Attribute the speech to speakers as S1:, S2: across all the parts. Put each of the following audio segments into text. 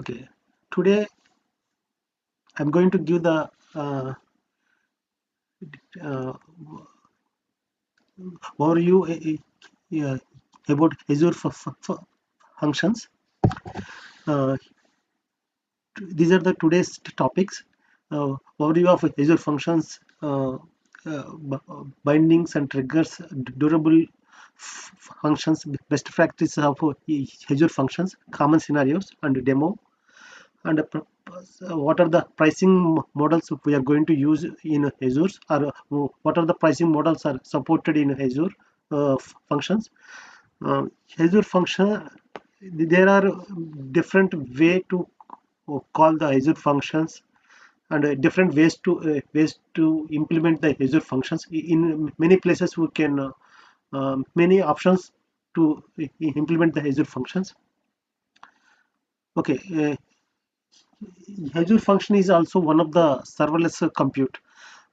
S1: Okay, today I'm going to give the uh, overview yeah, about Azure functions. Uh, these are the today's topics. Overview of Azure functions, bindings and triggers, durable functions, best practice of Azure functions, common scenarios, and demo. And what are the pricing models we are going to use in Azure, or what are the pricing models are supported in Azure functions. Azure function, there are different way to call the Azure functions, and different ways to implement the Azure functions. In many places we can many options to implement the Azure functions. Okay, Azure function is also one of the serverless compute.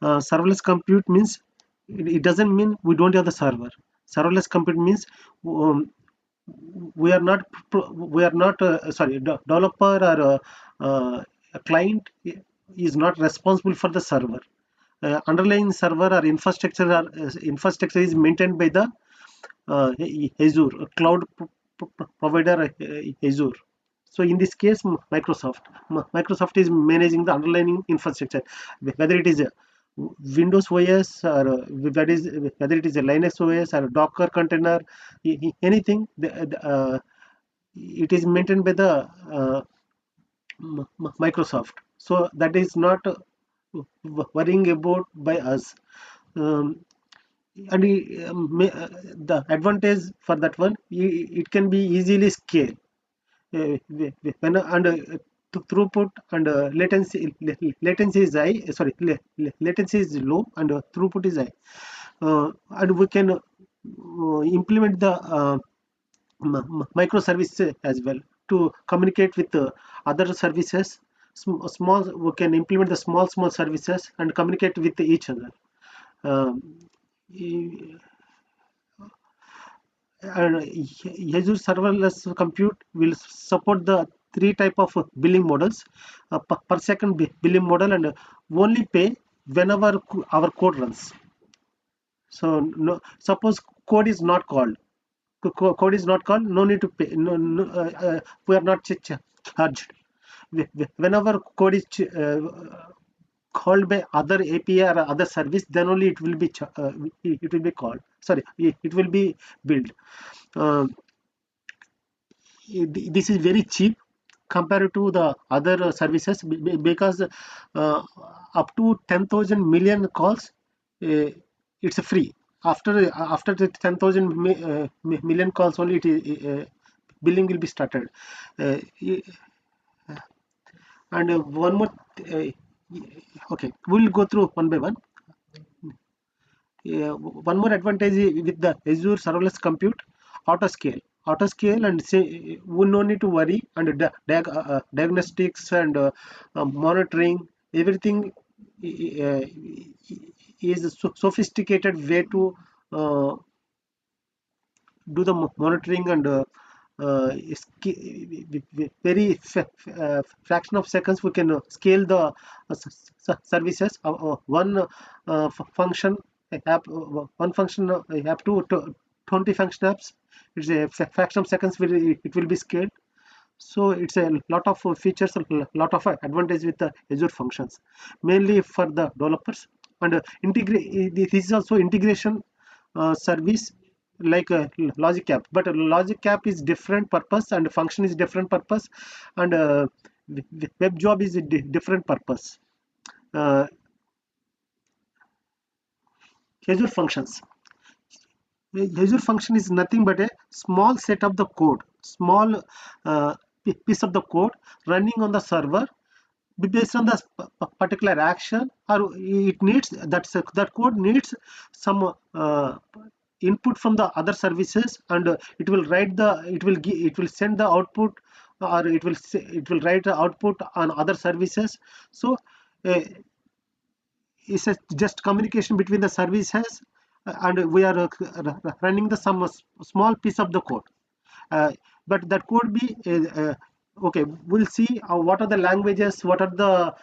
S1: Serverless compute means it doesn't mean we don't have the server. Serverless compute means um, we are not developer or a client is not responsible for the server. Underlying server or infrastructure is maintained by the Azure cloud provider, Azure. So in this case, Microsoft is managing the underlying infrastructure, whether it is a Windows OS, or whether it is a Linux OS or a Docker container, anything. It is maintained by the Microsoft. So that is not worrying about by us. Um, and the advantage for that one, it can be easily scaled. When and throughput and latency is high, sorry, latency is low, and throughput is high, and we can implement the microservices as well to communicate with other services. Small, we can implement the small services and communicate with each other. um, and Azure serverless compute will support the three type of billing models: per second billing model, and only pay whenever our code runs. So no, suppose code is not called, code is not called, no need to pay. We are not charged. Whenever code is called by other API or other service, then only it will be called. Sorry, it will be billed. Uh, this is very cheap compared to the other services, because up to 10,000 million calls, it's free. After the 10,000 million calls only, billing will be started. Uh, and one more, okay, we'll go through one by one. One more advantage with the Azure serverless compute: auto scale, and say we no need to worry, and diagnostics and monitoring everything is a sophisticated way to uh, do the monitoring, and very fraction of seconds we can scale the services. One function app, one function app to 20 function apps. It's a fraction of seconds it will be scaled. So it's a lot of features, a lot of advantage with the Azure functions, mainly for the developers. And integrate, this is also integration service like logic app, but logic app is different purpose, and function is different purpose, and web job is a different purpose. uh, Azure functions, Azure function is nothing but a small set of the code, small piece of the code running on the server based on the particular action, or it needs that code needs some input from the other services, and it will write the it will send the output, or it will write the output on other services. So uh, it's just communication between the services, and we are running the some small piece of the code, uh, but that could be okay, we'll see what are the languages, what are the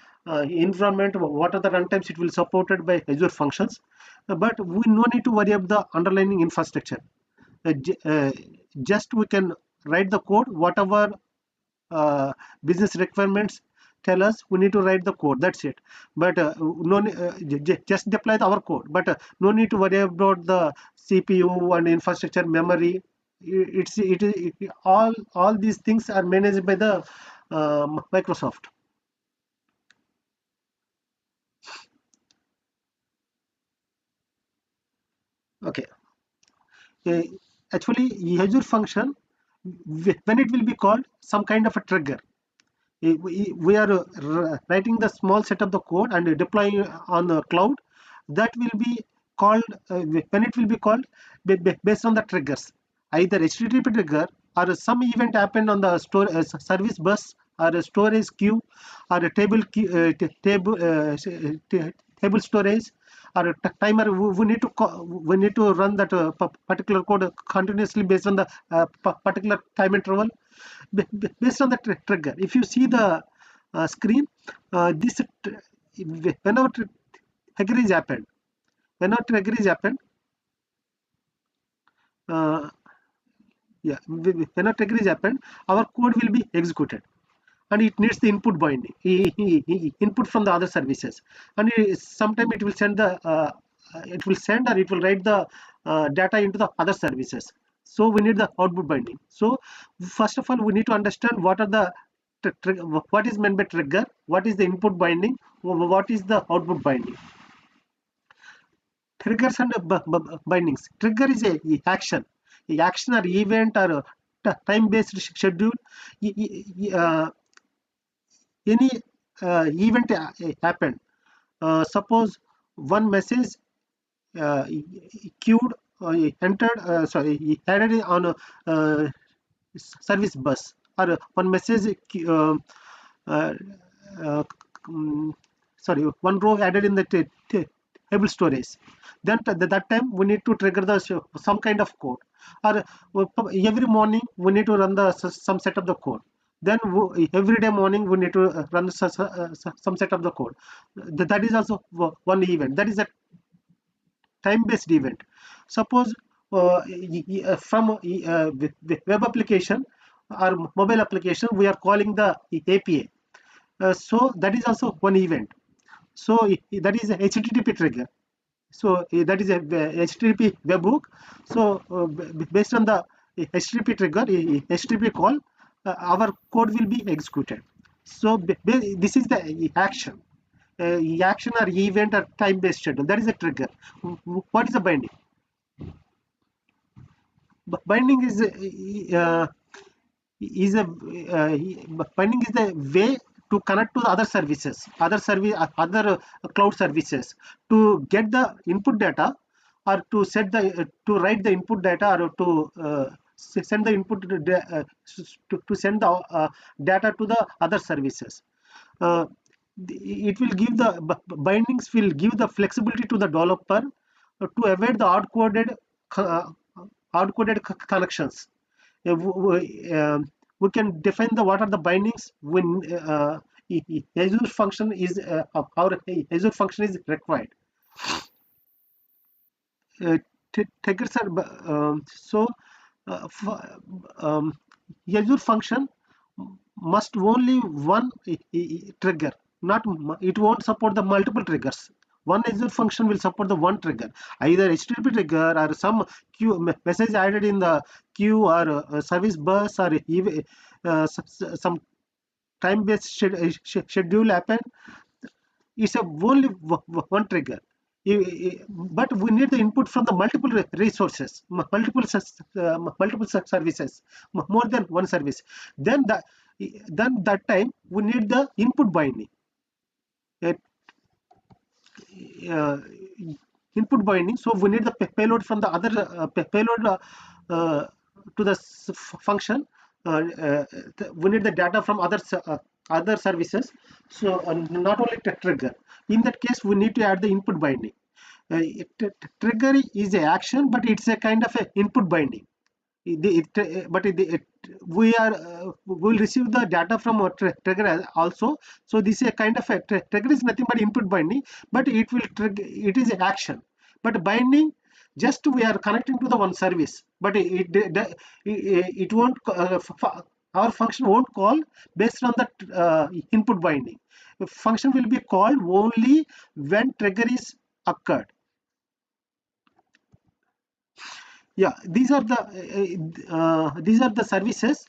S1: environment, what are the runtimes it will supported by Azure Functions. But we no need to worry about the underlying infrastructure. Just we can write the code, whatever uh, business requirements tell us, we need to write the code, that's it. But no just deploy our code, but no need to worry about the CPU and infrastructure memory. All these things are managed by the Microsoft. Okay. uh, Actually, Azure function, when it will be called, some kind of a trigger. We are writing the small set of the code and deploying on the cloud. That will be called, when it will be called, based on the triggers, either HTTP trigger or some event happened on the service bus, or a storage queue, or a table storage, or a timer. We need to we need to run that particular code continuously based on the particular time interval, based on the trigger. If you see the screen, this whenever trigger is happened, whenever trigger is happened, uh, yeah, whenever trigger is happened, our code will be executed, and it needs the input binding, input from the other services, and sometime it will send the it will send, or it will write the data into the other services. So we need the output binding. So first of all, we need to understand what are the what is meant by trigger, what is the input binding, what is the output binding. Triggers and bindings. Trigger is a action, or event, or time based schedule. Any event happened. Suppose one message uh, queued, entered, sorry, added on a service bus, or one message uh, uh, um, sorry, one row added in the table storage. Then at that time we need to trigger the some kind of code, or every morning we need to run the some set of the code. Then every day morning we need to run some set of the code. That is also one event, that is a time based event. Suppose from web application or mobile application, we are calling the API. So that is also one event. So that is a HTTP trigger. So that is a HTTP webhook. So based on the HTTP trigger, HTTP call, our code will be executed. So this is the action. Action or event or time based schedule, that is a trigger. What is the binding? Binding is a binding is the way to connect to the other services, other cloud services, to get the input data, or to set the to write the input data, or to send the input to send the data to the other services. uh, it will give the bindings will give the flexibility to the developer to avoid the hard coded connections. We can define the what are the bindings when Azure function is our Azure function is required. Triggers are so um, Azure function must only one trigger, not it won't support the multiple triggers. One Azure function will support the one trigger, either HTTP trigger, or some queue message added in the queue, or service bus, or even some time based schedule happen. It's a only one trigger. But we need the input from the multiple resources, multiple services, more than one service. Then that time we need the input binding. Uh, uh, Input binding. So we need the payload from the other payload uh, to the function. We need the data from other services. So not only trigger. In that case, we need to add the input binding. Trigger is a action, but it's a kind of a input binding. But we will receive the data from a trigger also. So this is a kind of a trigger is nothing but input binding, but it will trigger, it is action. But binding, just we are connecting to the one service, but it won't our function won't call based on the input binding. The function will be called only when trigger is occurred. Yeah, these are the services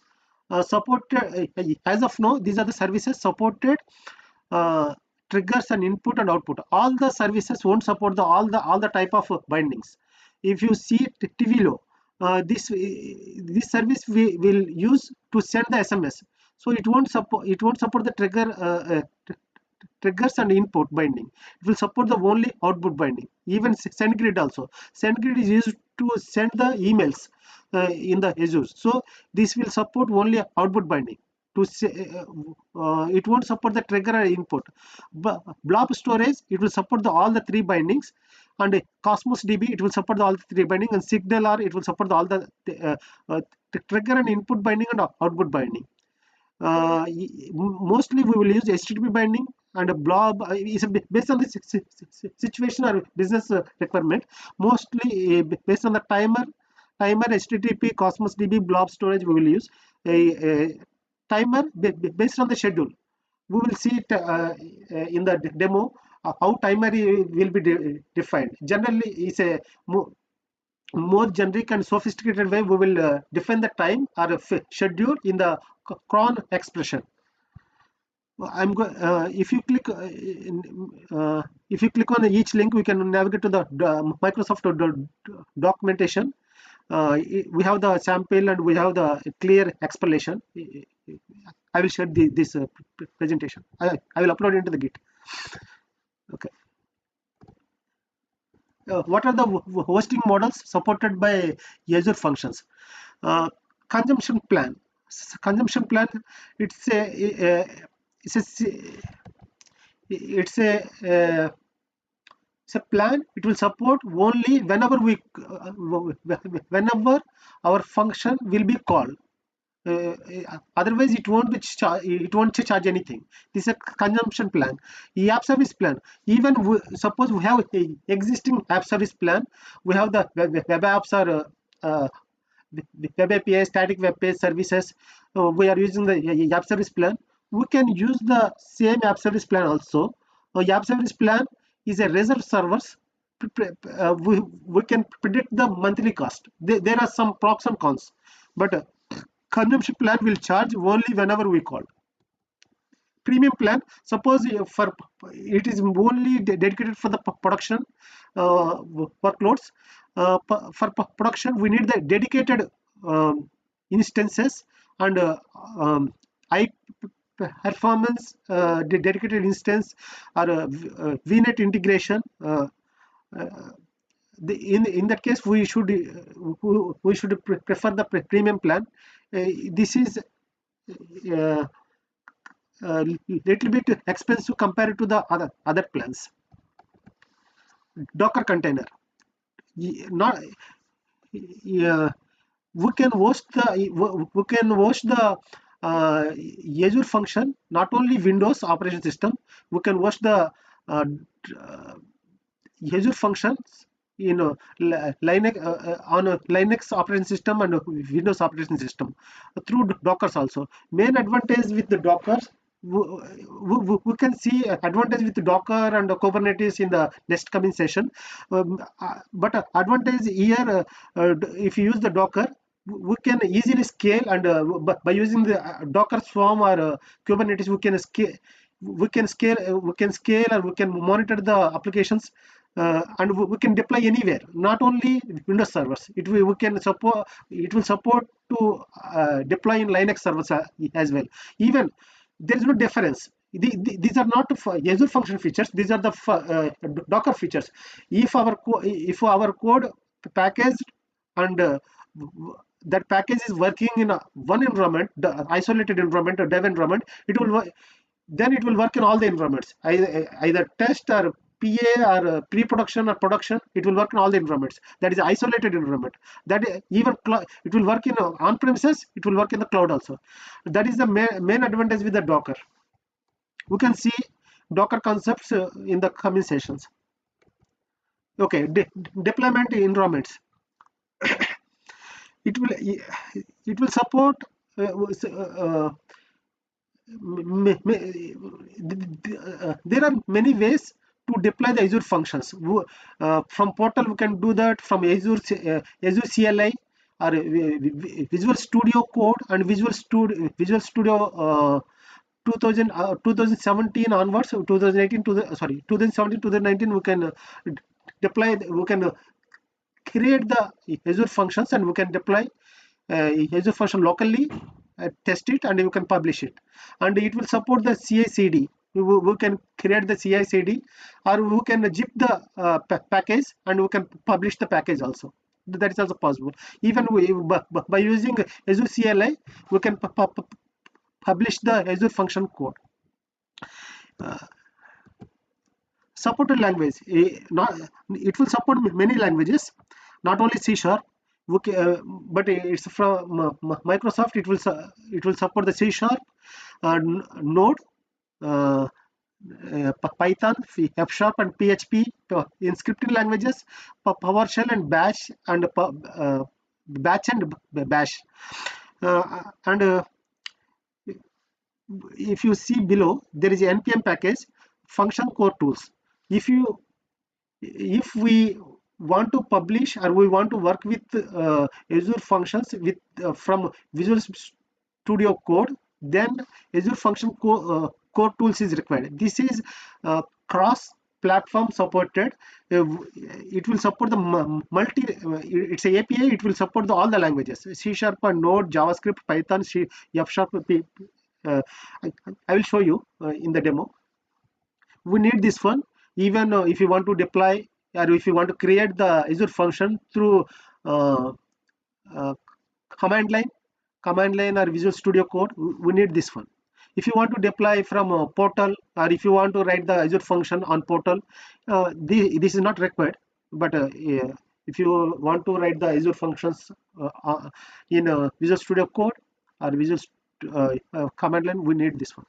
S1: supported as of now. These are the services supported uh, triggers and input and output. All the services won't support all the type of bindings. If you see TVLO, this service we will use to send the SMS. So it won't support the triggers and input binding. It will support the only output binding. Even SendGrid also. SendGrid is used to send the emails in the Azure. So this will support only output binding. To say, it won't support the trigger or input. But blob storage, it will support all the three bindings. And Cosmos DB, it will support all the three binding. And SignalR, it will support all the trigger and input binding and output binding. Mostly we will use HTTP binding, and a blob is based on the situation or business requirement. Mostly based on the timer HTTP, Cosmos DB, blob storage we will use. A timer based on the schedule. We will see it in the demo how timer will be defined. Generally, is a more generic and sophisticated way. We will define the time or schedule in the cron expression. I'm going. If you click on each link, we can navigate to the Microsoft documentation. We have the sample and we have the clear explanation. I will share this presentation. I will upload it into the Git. Okay. What are the hosting models supported by Azure Functions? Consumption plan. Consumption plan. It's a it's a it's a it's a plan. It will support only whenever our function will be called. Otherwise it won't charge anything. This is a consumption plan. The app service plan, even suppose we have a existing app service plan, we have the web apps or web API, static web page services. We are using the app service plan. We can use the same app service plan also. App service plan is a reserved servers. We can predict the monthly cost. There are some pros and cons, but consumption plan will charge only whenever we call. Premium plan, suppose for it is only dedicated for the production workloads. For production, we need the dedicated instances and high performance dedicated instance or VNet integration. In that case, we should prefer the premium plan. This is little bit expensive compared to the other plans. Docker container. Not we can host the Azure function, not only Windows operation system. We can host the Azure functions Linux on a Linux operating system and Windows operating system through Dockers also. Main advantage with the Dockers, we can see advantage with the Docker and the Kubernetes in the next coming session. But advantage here, if you use the Docker, we can easily scale, and by using the Docker Swarm or Kubernetes, we can scale, or we can monitor the applications. And we can deploy anywhere, not only Windows servers. It will support to deploy in Linux servers as well. Even there is no difference. These are not Azure function features. These are the Docker features. If our code packaged and that package is working in one environment, the isolated environment or dev environment, then it will work in all the environments, either test or PA or pre-production or production, it will work in all the environments. That is isolated environment. That even it will work in on-premises, it will work in the cloud also. That is the main advantage with the Docker. We can see Docker concepts in the coming sessions. Okay, deployment environments. It will support there are many ways to deploy the Azure functions. From portal we can do that, from Azure CLI or Visual Studio Code and Visual Studio 2017 onwards, 2018 to the sorry 2017 2019 we can deploy, we can create the Azure functions and we can deploy Azure function locally, test it, and you can publish it. And it will support the CI/CD. We can create the CI/CD, or we can zip the package and we can publish the package also. That is also possible. Even by using Azure CLI, we can publish the Azure function code. Supported language, it will support many languages, not only C#, but it's from Microsoft. It will support the C#, Node, Python, F# and PHP in scripting languages, PowerShell and Bash, and Batch and Bash. And if you see below, there is npm package function core tools. If we want to publish or we want to work with Azure functions with from Visual Studio Code, then Azure function core tools is required. This is cross platform supported. It will support the it's a API. It will support all the languages: C# and Node, JavaScript, Python, F#. I will show you in the demo. We need this one. Even if you want to deploy or if you want to create the Azure function through command line or Visual Studio Code, we need this one. If you want to deploy from a portal, or if you want to write the Azure function on portal, this is not required. But if you want to write the Azure functions in Visual Studio Code or Visual command line, we need this one.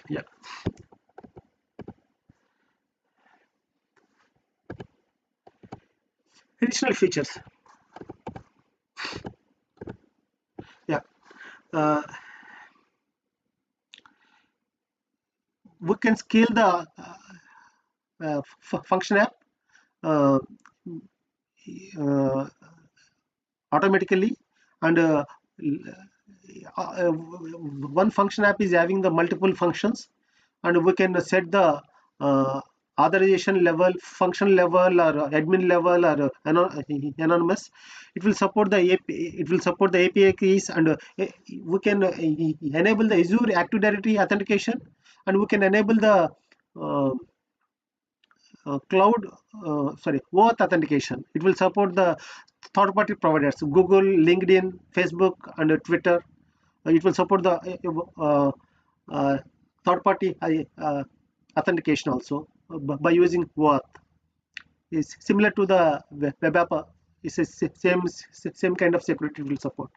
S1: Yeah. Additional features. Yeah. We can scale the function app automatically, and one function app is having the multiple functions, and we can set the authorization level, function level, or admin level, or anonymous. It will support the API keys, and we can enable the Azure Active Directory authentication, and we can enable the cloud OAuth authentication. It will support the third-party providers: Google, LinkedIn, Facebook, and Twitter. It will support the third-party authentication also by using OAuth. It's similar to the web app. It's a same kind of security it will support.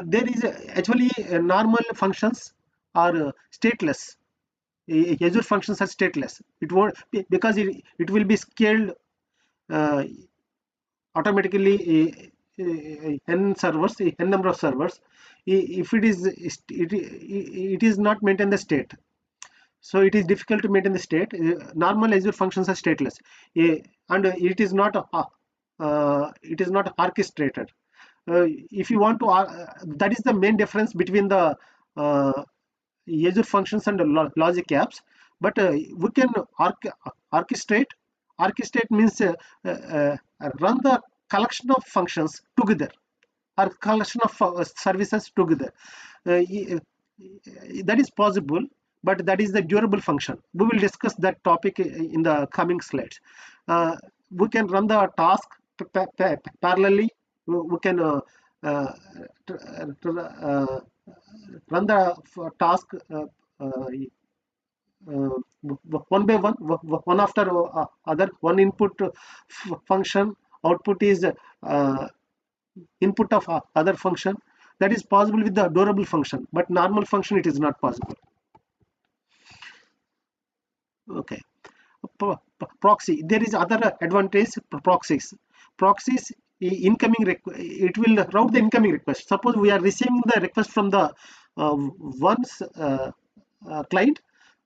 S1: There is actually normal functions are stateless. Azure functions are stateless. It won't, because it will be scaled automatically n servers, n number of servers. If it is not maintain the state, so it is difficult to maintain the state. Normal Azure functions are stateless, and it is not orchestrated. If you want to, that is the main difference between the Azure functions and logic apps. But we can orchestrate. Orchestrate means run the collection of functions together or collection of services together. That is possible, but that is the durable function. We will discuss that topic in the coming slides. We can run the task parallelly. We can uh, run the task one by one after other. One input function, output is input of other function. That is possible with the durable function, but normal function it is not possible. Okay. Proxy, there is other advantage. Proxies incoming it will route the incoming request. Suppose we are receiving the request from the one's client,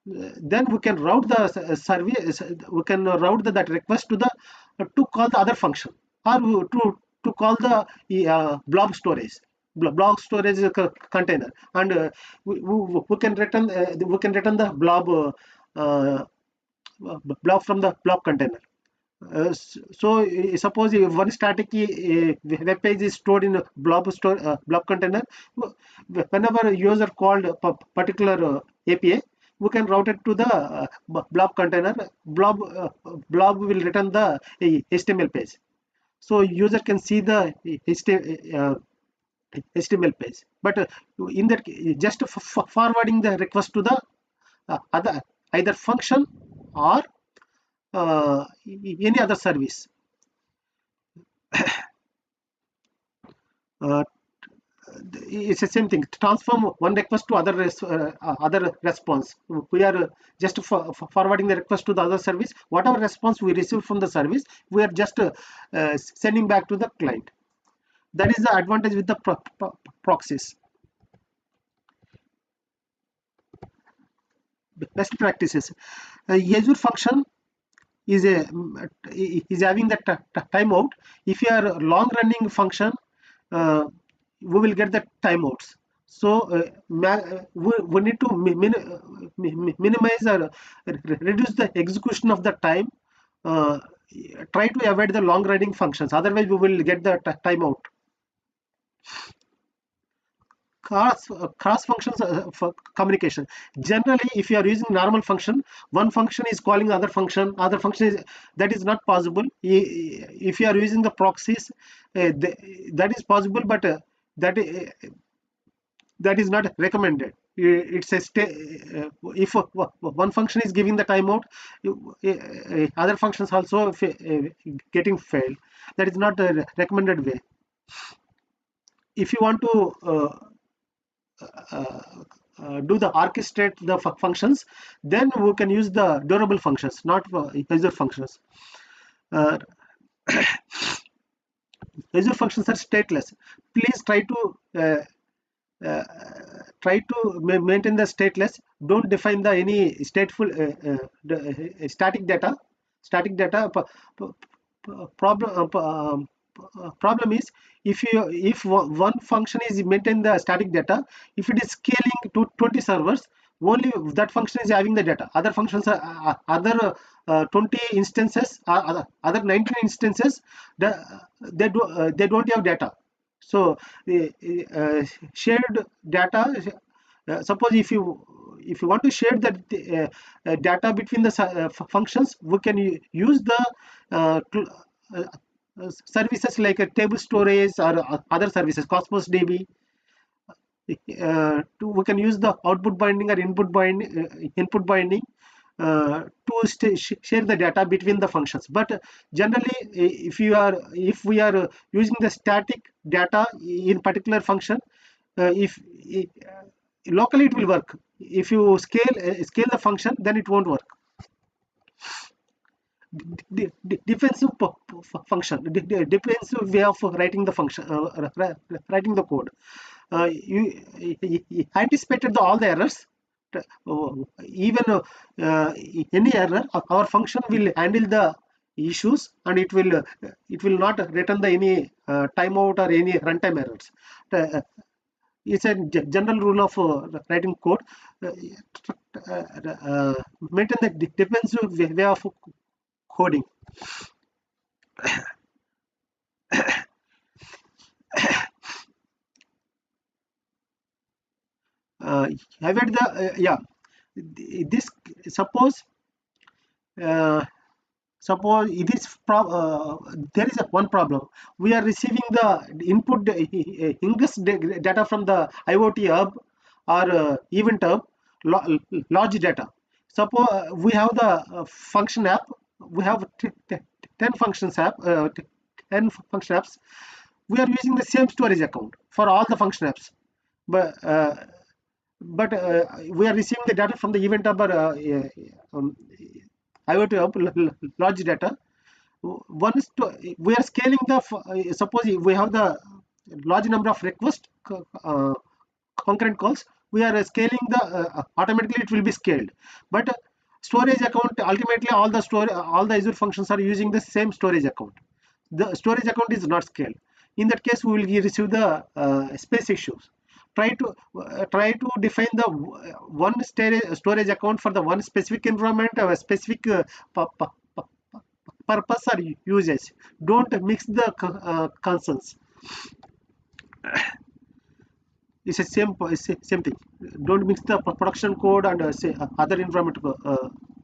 S1: then we can route the service, we can route that request to the to call the other function, or to call the blob storage. Blob storage container, and we can return the blob from the blob container. So suppose if one static web page is stored in a blob container, whenever user called a particular API, we can route it to the blob container. Blob will return the HTML page, so user can see the HTML page. But in that, just forwarding the request to the other either function or any other service. Uh, it's the same thing. Transform one request to other response. We are just forwarding the request to the other service. Whatever response we receive from the service, we are just sending back to the client. That is the advantage with the proxies. Best practices. Azure function is having that timeout. If you are long running function, we will get the timeouts. So we need to minimize or reduce the execution of the time. Try to avoid the long running functions, otherwise we will get the timeout. Cross functions for communication. Generally, if you are using normal function, one function is calling other function is, that is not possible. If you are using the proxies, that is possible, but that is not recommended. It's a if one function is giving the timeout, other functions also getting failed. That is not a recommended way. If you want to do the orchestrate the functions, then we can use the durable functions, not Azure functions. Azure functions are stateless. Please try to maintain the stateless. Don't define the any stateful static data. Problem is, if one function is maintain the static data, if it is scaling to 20 servers, only that function is having the data. Other functions are other 20 instances, other 19 instances, they don't have data. So shared data, suppose if you want to share that data between the functions, we can use the services like a table storage or other services, Cosmos DB. We can use the output binding or input binding to share the data between the functions. But generally, if we are using the static data in particular function, if locally it will work. If you scale the function, then it won't work. Defensive function, defensive way of writing the function, writing the code. You anticipated all the errors. Even any error, our function will handle the issues, and it will not return the any timeout or any runtime errors. It's a general rule of writing code. Maintain the defensive way of coding. uh, have it the yeah, this suppose uh, suppose it is there is a one problem. We are receiving the input ingress data from the IoT hub or event hub, large data. Suppose we have the function app. We have 10 functions app, 10 function apps. We are using the same storage account for all the function apps, but we are receiving the data from the event hub or IoT hub, large data. One is to, we are scaling the suppose we have the large number of requests, concurrent calls. We are scaling the automatically it will be scaled, but storage account ultimately all the Azure functions are using the same storage account. The storage account is not scaled. In that case, we will receive the space issues. Try to define the one storage account for the one specific environment or a specific purpose or usage. Don't mix the concerns. It's the same thing. Don't mix the production code and say other environment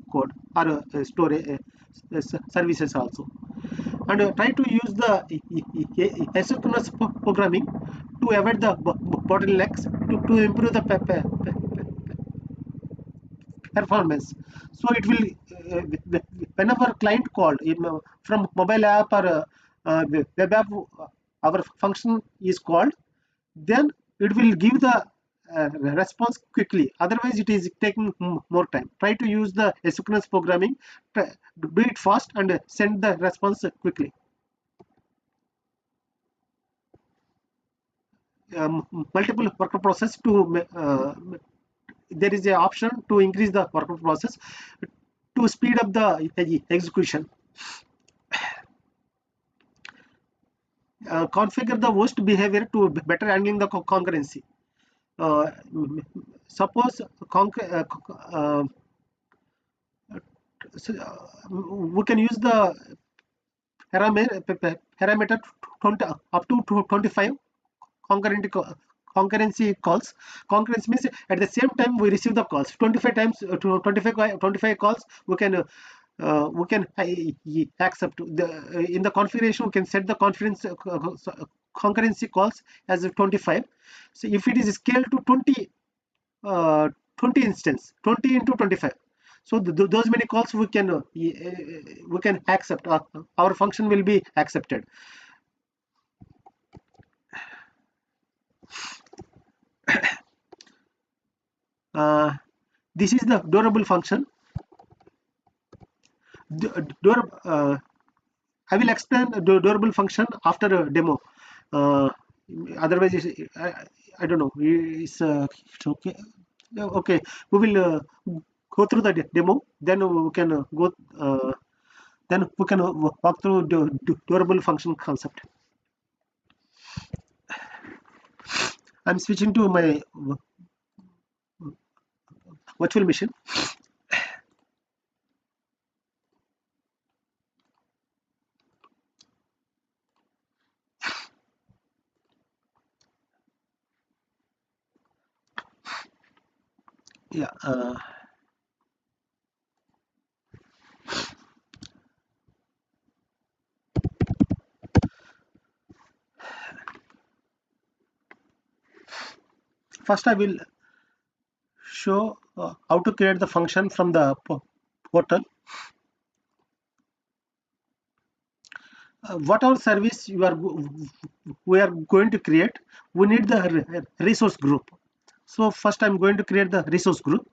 S1: code or storage services also. And try to use the asynchronous programming to avoid the bottlenecks to improve the performance. So it will whenever client called from mobile app or web app, our function is called, then it will give the response quickly. Otherwise it is taking more time. Try to use the asynchronous programming, do it fast and send the response quickly. Multiple worker process to there is a option to increase the worker process to speed up the execution. Configure the host behavior to better handling the concurrency. Uh, Suppose we can use the parameter 20, up to 25 concurrent concurrency calls. Concurrency means at the same time we receive the calls 25 times to 25 calls. We can accept the in the configuration. We can set the concurrency calls as 25. So if it is scaled to 20 20 instance, 20 into 25, so those many calls we can accept, our function will be accepted. This is the durable function. I will explain the durable function after a demo. Otherwise I don't know, it's okay. Okay, we will go through the demo, then we can walk through the durable function concept. I'm switching to my virtual machine. Yeah. First I will show how to create the function from the portal. Whatever service we are going to create, we need the resource group. So first I'm going to create the resource group.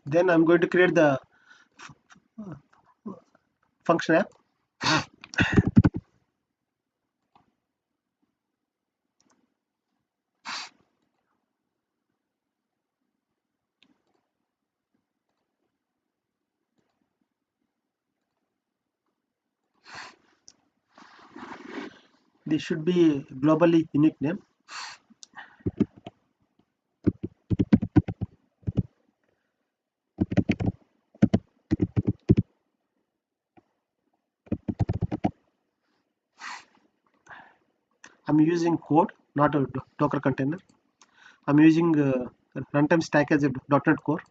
S1: Then I'm going to create the function app. This should be globally unique name. I'm using code, not a Docker container. I'm using runtime stack as a .NET Core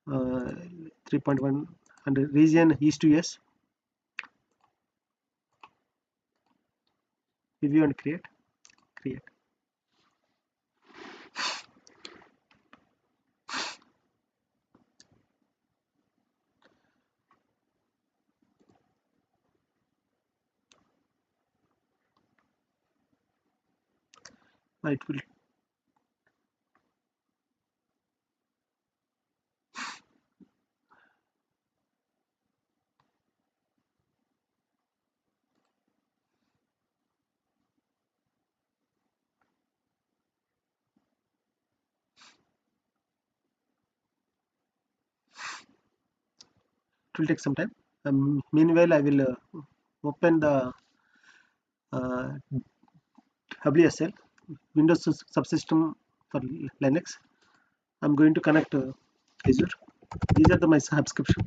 S1: 3.1 and region East US. Review and create. It will take some time. Meanwhile, I will open the WSL, Windows Subsystem for Linux. I'm going to connect Azure. These are my subscription.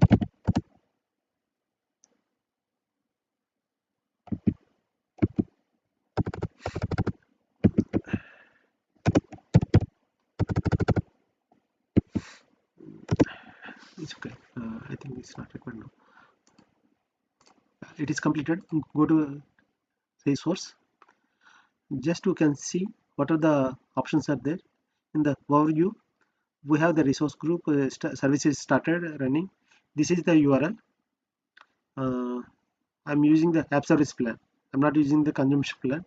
S1: It's okay. I think it's not required now. It is completed. Go to resource. Just you can see what are the options are there. In the overview, we have the resource group services started running. This is the URL. I'm using the app service plan. I'm not using the consumption plan.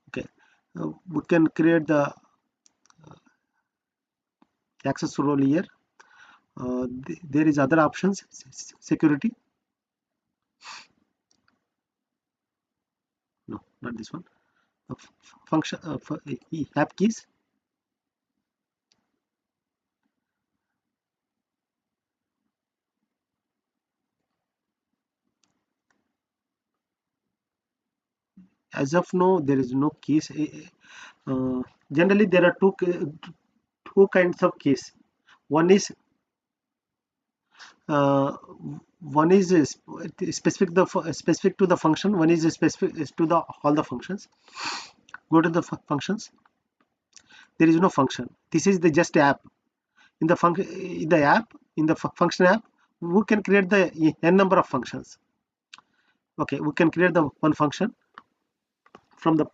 S1: Okay, we can create the access role here. There is other options, security. No, not this one. Function app keys. As of now, there is no keys. Generally, there are two kinds of keys. One is uh, specific to the function. One is specific to the all the functions. Go to the functions. There is no function. This is the just app. In the function app, we can create the n number of functions. Okay, we can create the one function from the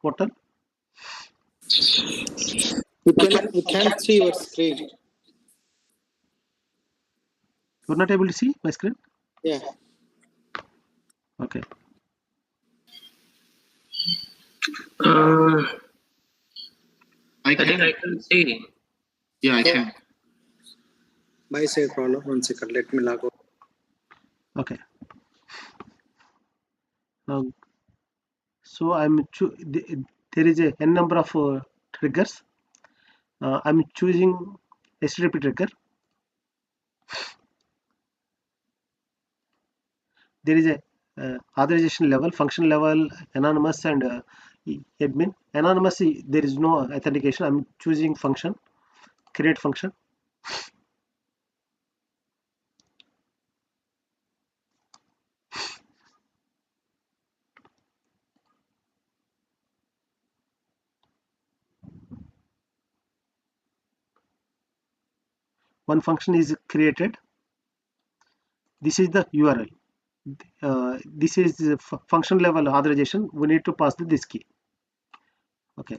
S1: portal.
S2: We can't see your screen.
S1: You're not able to see my screen?
S2: Yeah.
S1: Okay.
S3: I think I can see. Yeah, I can.
S2: My side problem. 1 second. Let me log out.
S1: Okay. Now, so there is a n number of triggers. I'm choosing HTTP trigger. There is a authorization level, function level, anonymous, and admin. Anonymous, there is no authentication. I'm choosing function, create function. One function is created. This is the URL. This is the function level authorization. We need to pass this key. Okay.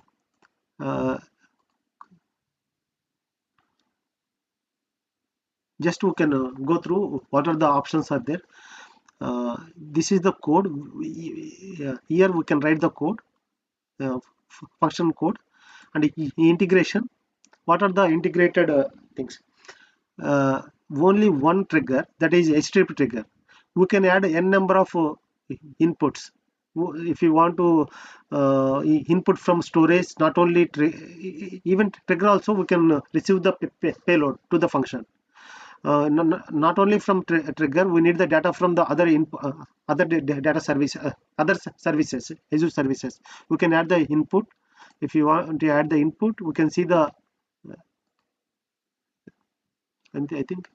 S1: Just we can go through what are the options are there. This is the code. Here we can write the code, function code. And integration, what are the integrated things? uh, Only one trigger, that is HTTP trigger. We can add n number of inputs. If you want to input from storage, not only even trigger also, we can receive the payload to the function. Not only from trigger, we need the data from the other data service, other services, Azure services. We can add the input. If you want to add the input, we can see the and I think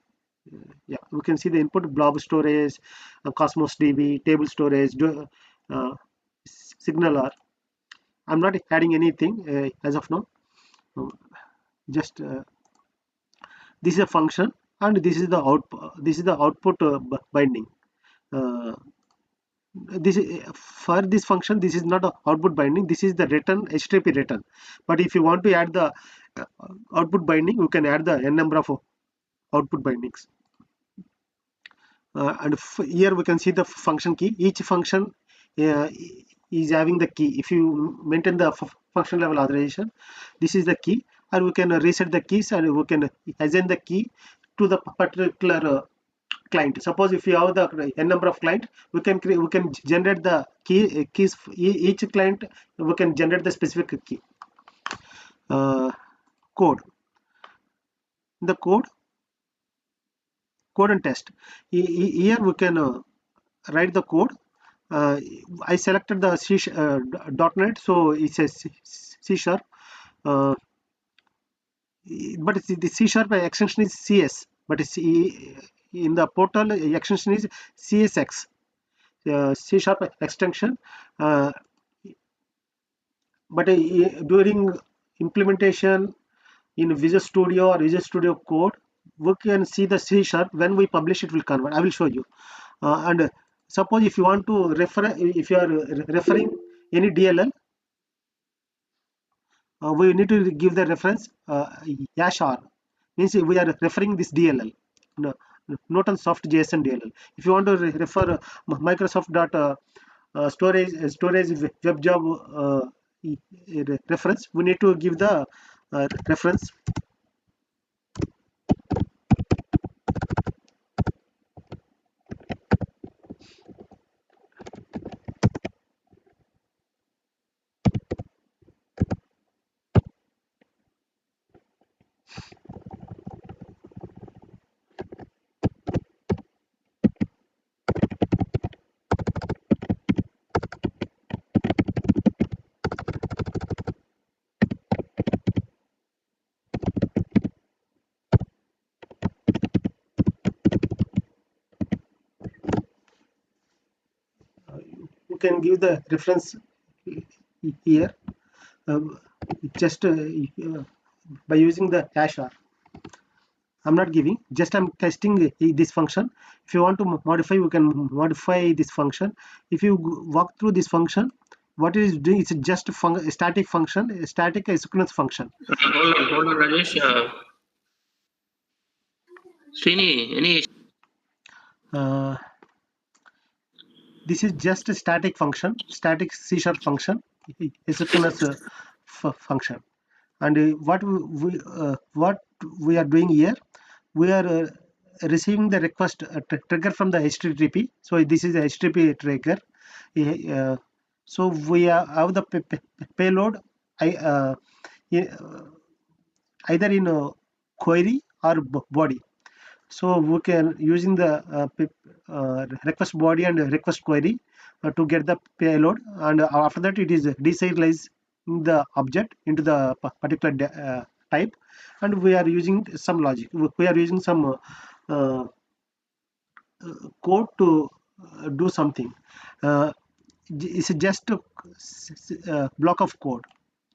S1: yeah, we can see the input: blob storage, Cosmos DB, table storage, uh, signaler. I'm not adding anything as of now. Just this is a function, and this is the output. This is the output binding. Uh, this is, for this function, this is not a output binding. This is the return, HTTP return. But if you want to add the output binding, you can add the n number of output bindings. And here we can see the function key. Each function is having the key. If you maintain the function level authorization, this is the key, and we can reset the keys, and we can assign the key to the particular client. Suppose if you have the n number of client, we can generate the keys. Each client, we can generate the specific key. Code. The code and test. Here we can write the code. I selected the .NET, so it's a C sharp. But the C sharp extension is CS, but it's in the portal extension is CSX. C sharp extension. But during implementation in Visual Studio or Visual Studio Code, we can see the C sharp. When we publish, it will convert. I will show you. And suppose if you want to refer, if you are referring any DLL, we need to give the reference #r, means we are referring this DLL. No, not on soft JSON DLL. If you want to refer Microsoft storage web job reference, we need to give the reference. You can give the reference here, just by using the #r. I'm not giving, just I'm testing this function. If you want to modify, we can modify this function. If you walk through this function, what it is doing, it's just a static function, a static asynchronous function.
S3: Hold on, Rajesh. Srini, any?
S1: This is just a static function, static C sharp function, asynchronous function. And what we are doing here, we are receiving the request trigger from the HTTP. So this is a HTTP trigger. So we have the payload either in a query or body. So we can using the request body and request query to get the payload, and after that it is deserialized the object into the particular type, and we are using some logic. We are using some code to do something. It's just a block of code.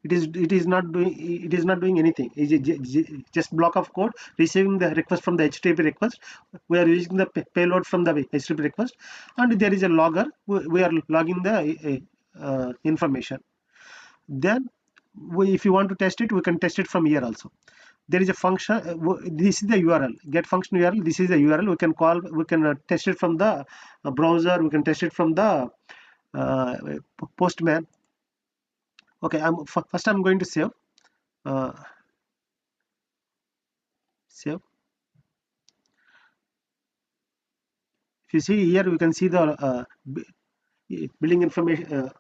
S1: It is not doing anything. It's just block of code receiving the request from the HTTP request. We are using the payload from the HTTP request, and there is a logger. We are logging the information. Then if you want to test it, we can test it from here also. There is a function. This is the URL, get function URL. This is the URL. We can call. We can test it from the browser. We can test it from the Postman. Okay, first I'm going to save. Save. If you see here, we can see the building information.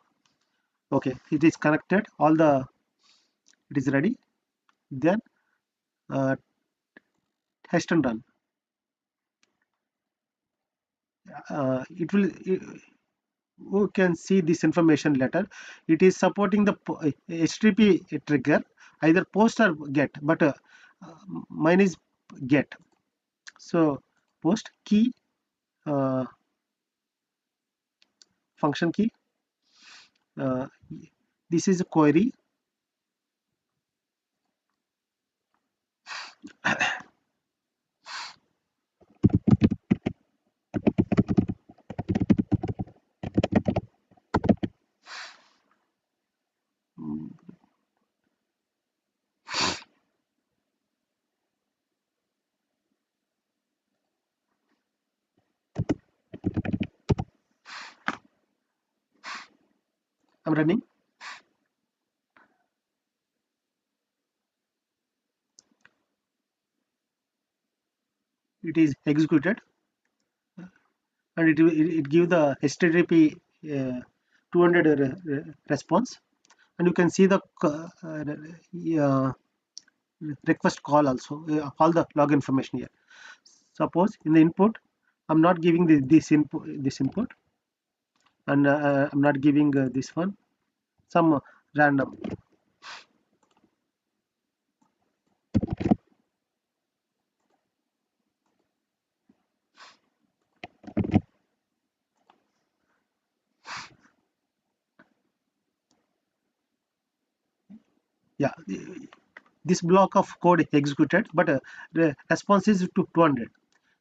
S1: Okay, it is connected. It is ready. Then test and run. It will. We can see this information later. It is supporting the HTTP trigger, either post or get, but mine is get. So post key, function key. This is a query. I'm running. It is executed, and it give the HTTP 200 response, and you can see the request call also, all the log information here. Suppose in the input, I'm not giving this input, and I'm not giving this one, some random. Yeah, this block of code executed, but the response is to 200.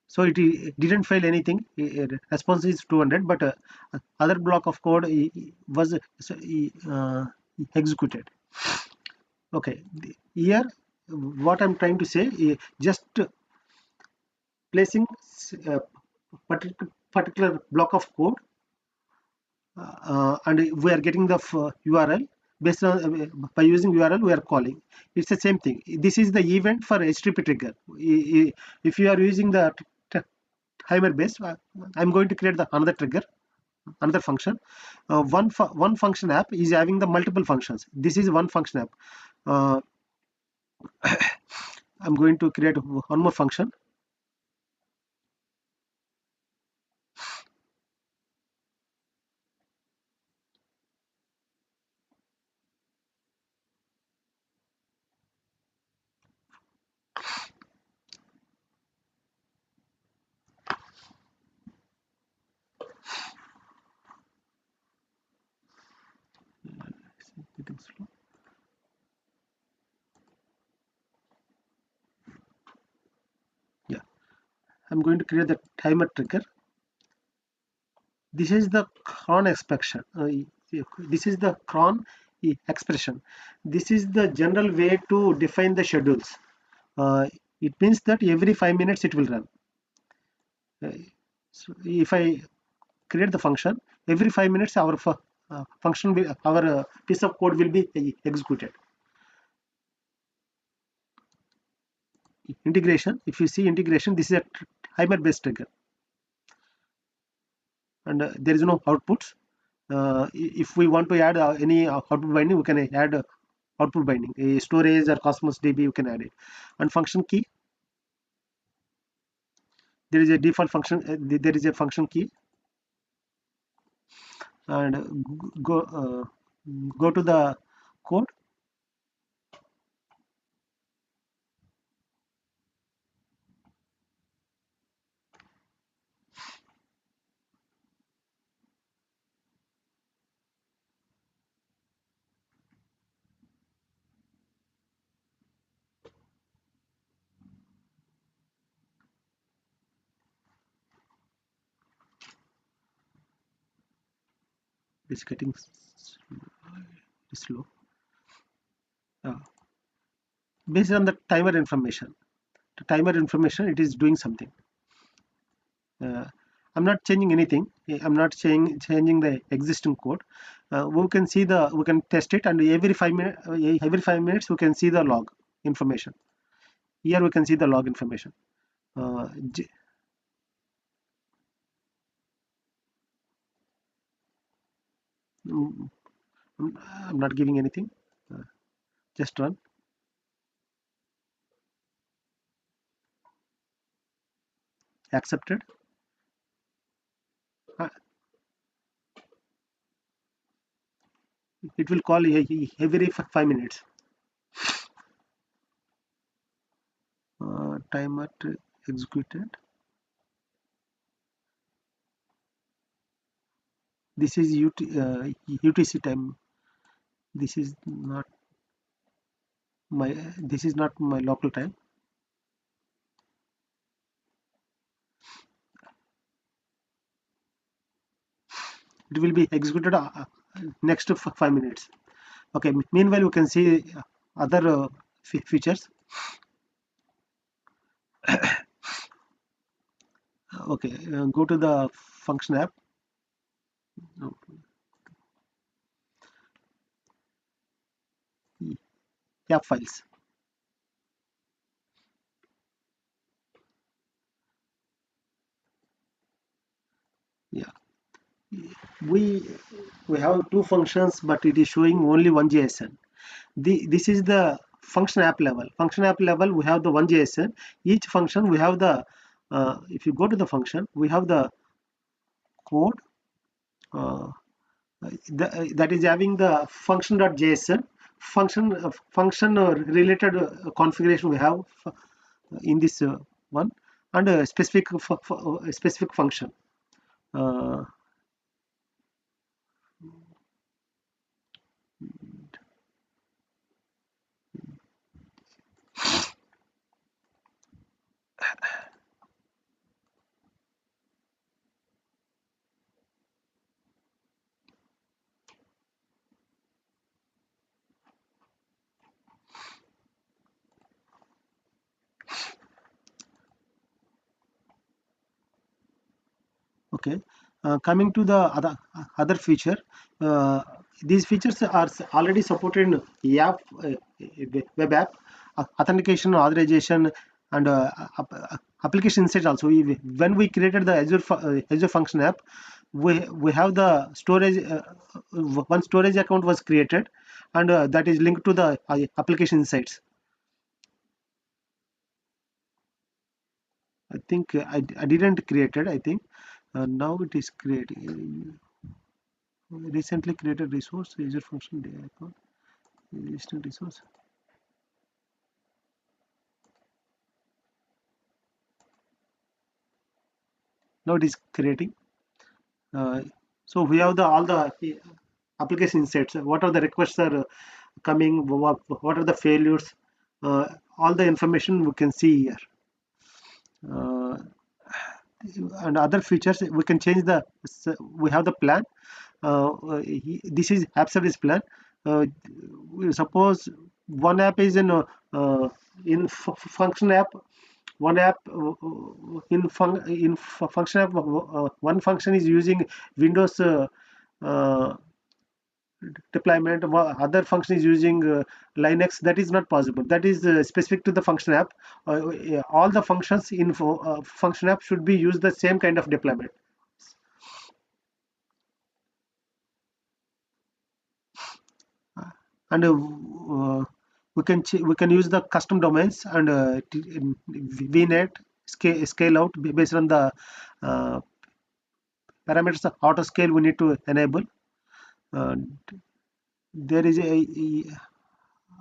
S1: So it didn't fail anything. Response is 200, but other block of code was executed. Okay, here what I'm trying to say is just placing a particular block of code, and we are getting the URL. Based on by using URL, we are calling. It's the same thing. This is the event for HTTP trigger. If you are using the timer based, I'm going to create the another trigger, another function. One function app is having the multiple functions. This is one function app. I'm going to create one more function. Getting slow. Yeah, I'm going to create the timer trigger. This is the cron expression. This is the cron expression. This is the general way to define the schedules. It means that every 5 minutes it will run. So if I create the function, every 5 minutes our function will, our piece of code will be executed. Integration. If you see integration, this is a timer based trigger, and there is no outputs. If we want to add any output binding, we can add output binding, a storage or Cosmos DB, you can add it. And function key, there is a default function, there is a function key, and go to the code. It's getting slow. Based on the timer information, it is doing something. I'm not changing anything. I'm not changing the existing code. we can see we can test it, and every 5 minutes we can see the log information. Here we can see the log information. uh, mm, I'm not giving anything. Just run. Accepted. uh, it will call every 5 minutes. Timer executed. This is UTC time. This is not my local time. It will be executed next to 5 minutes. Okay, meanwhile you can see other features. Okay, go to the function app. App files. Yeah, we have two functions, but it is showing only one JSON. This is the function app level. Function app level, we have the one JSON. Each function we have the if you go to the function, we have the code uh, that is having the function.json function related configuration we have in this one, and a specific function. uh, okay, coming to the other feature. These features are already supported in app, web app authentication, authorization, and application insights also. When we created the Azure function app, we have the storage, one storage account was created, and that is linked to the application insights. I think I didn't create it. I think now it is creating. Recently created resource Azure function account, existing resource. Now it is creating. So we have the all the application insights. What are the requests are coming? What are the failures? All the information we can see here. And other features we can change the. We have the plan. This is app service plan. Suppose one app is in function app. One app function app. One function is using Windows uh, deployment. Other function is using Linux. That is not possible. That is specific to the function app. All the functions in function app should be use the same kind of deployment. And we can use the custom domains and vnet scale out based on the uh, parameters of auto scale we need to enable. uh, there is a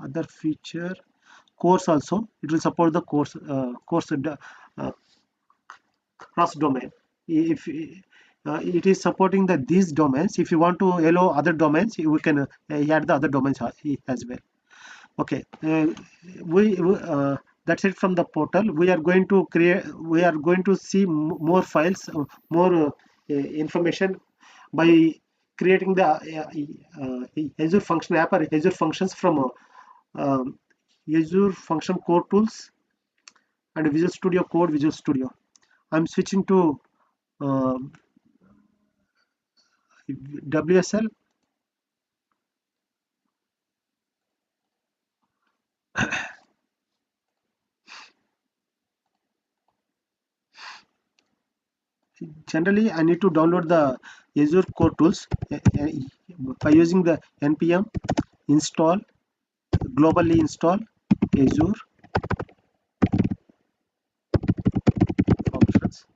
S1: other feature, course also. It will support the course cross domain. If it is supporting these domains, if you want to allow other domains, we can add the other domains as well. Okay, that's it from the portal. We are going to see more files, more information by creating the Azure function app or Azure functions from Azure function core tools and Visual Studio Code, Visual Studio. I'm switching to WSL. generally I need to download the Azure core tools by using the npm install globally install Azure functions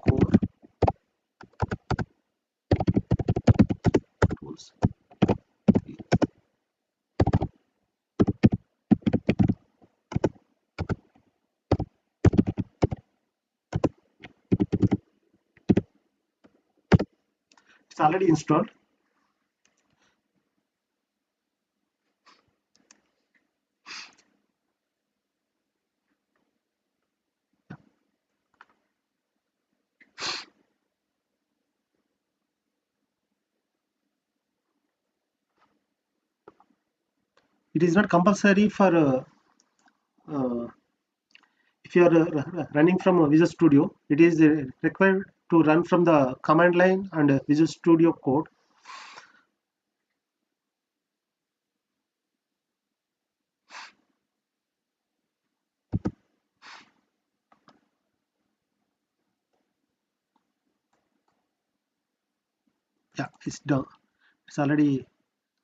S1: core tools. It's already installed. It is not compulsory for if you are running from Visual Studio. It is required to run from the command line and Visual Studio code. Yeah, it's done. It's already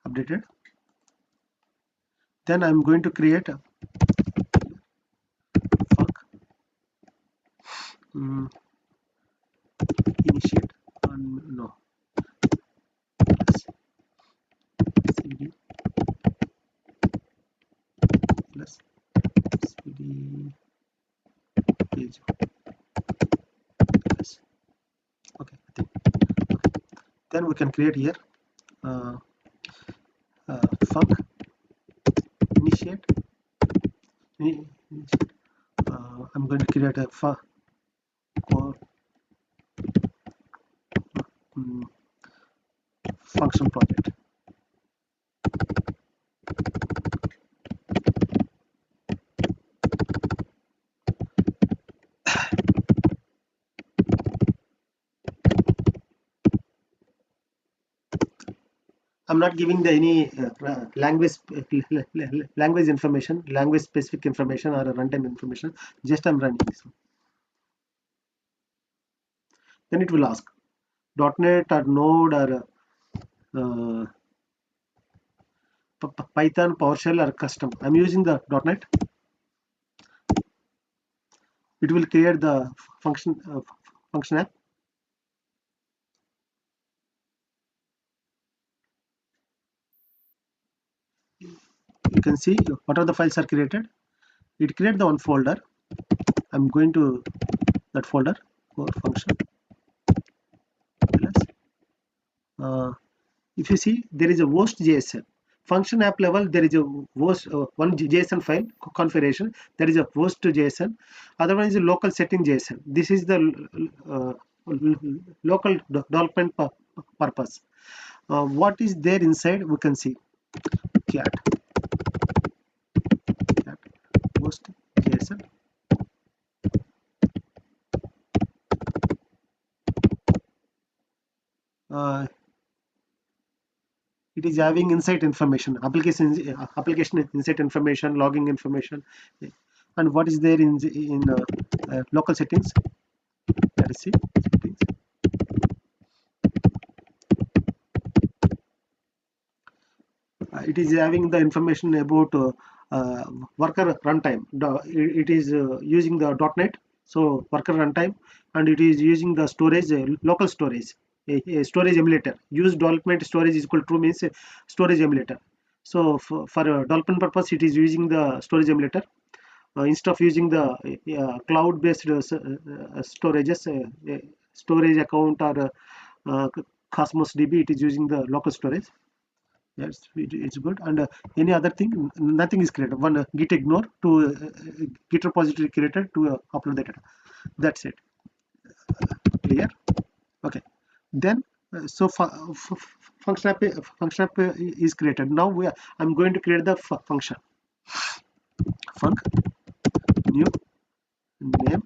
S1: updated. Then I'm going to create a func initiate no cd plus cd page plus okay, I think okay. Then we can create here func initiate. I'm going to create a core function project. I'm not giving the any language information, language specific information or runtime information. Just I'm running this one. Then it will ask .NET or Node or Python, PowerShell or custom. I'm using the .NET. It will create the function app. You can see what are the files are created. It create the one folder. I'm going to that folder core function. If you see, there is a host JSON. Function app level, there is a host one JSON file configuration. There is a host to JSON. Other one is a local setting JSON. This is the local development purpose. What is there inside? We can see cat host JSON. It is having insight information, application insight information, logging information, and what is there in local settings. Let us see settings. It is having the information about worker runtime. It is using the .NET, so worker runtime, and it is using the storage, local storage, a storage emulator. Use development storage is equal to true means storage emulator. So for development purpose, it is using the storage emulator instead of using the cloud-based storages, storage account or Cosmos DB. It is using the local storage. Yes, it's good. And any other thing, nothing is created. One git ignore to git repository created to upload the data. That's it. Clear? Okay. Then so function app is created. Now I'm going to create the function. Func new name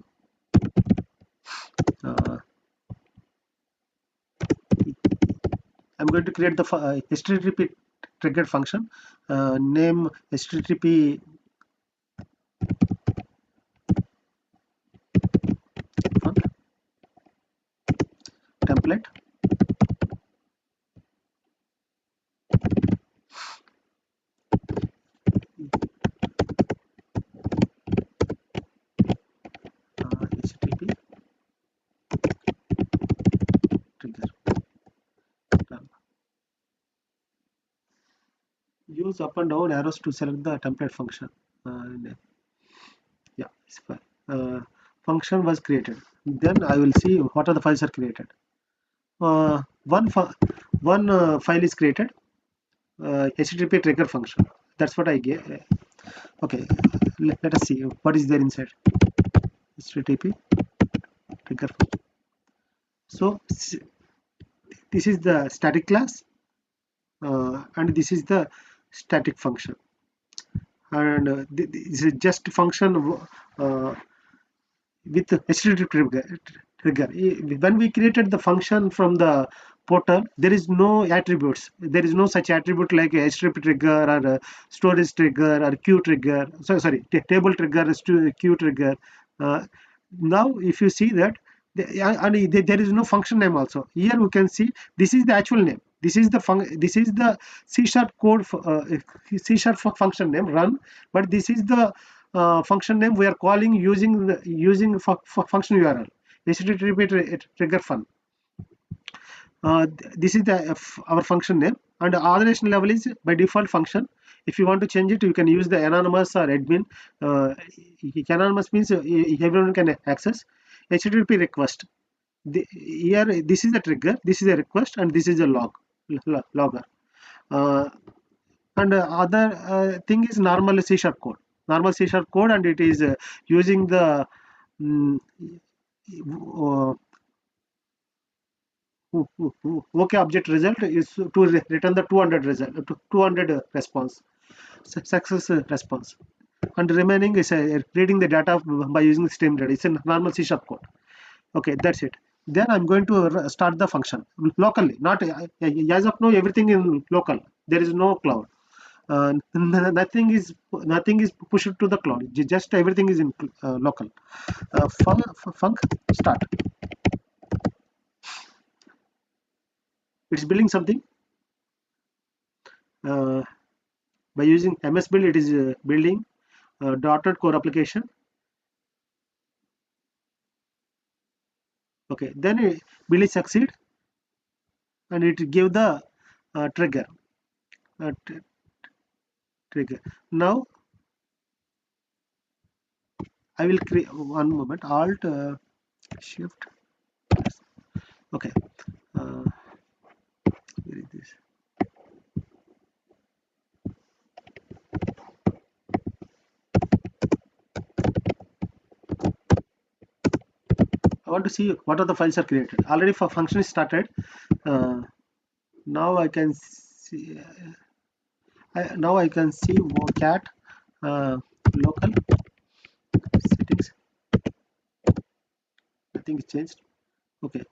S1: I'm going to create the HTTP triggered function. Name HTTP func template. HTTP trigger. Use up and down arrows to select the template function. Yeah, it's fine. Function was created. Then I will see what are the files are created. One file is created. HTTP trigger function. That's what I gave. Okay, let us see what is there inside. HTTP trigger function. So this is the static class, and this is the static function, and this is just function with HTTP trigger. When we created the function from the portal, there is no attributes. There is no such attribute like a HTTP trigger or a storage trigger or queue trigger. So sorry, table trigger is to queue trigger. Now, if you see that, and there is no function name also. Here we can see this is the actual name. This is the C# code C# function name run, but this is the function name we are calling using function URL HTTP trigger fun. This is our function name, and the authorization level is by default function. If you want to change it, you can use the anonymous or admin. Anonymous means everyone can access. HTTP request. Here this is the trigger, this is a request, and this is a logger. And other thing is normal C# code. Normal C# code, and it is using the OK object result is to return the 200 result, 200 response, success response, and remaining is reading the data by using the stream data. It's a normal C# code. Okay, that's it. Then I'm going to start the function locally. Not as of now, everything in local. There is no cloud. Nothing is pushed to the cloud. Just everything is in local. Func start. It's building something. By using MS build, it is building .NET Core application. Okay, then build is succeed, and it give the trigger. Trigger. Now I will create one moment. Alt Shift. Okay. Where is this? I want to see what are the files are created. Already for function is started. Now I can see. Now I can see cat local settings. Nothing is changed. Okay.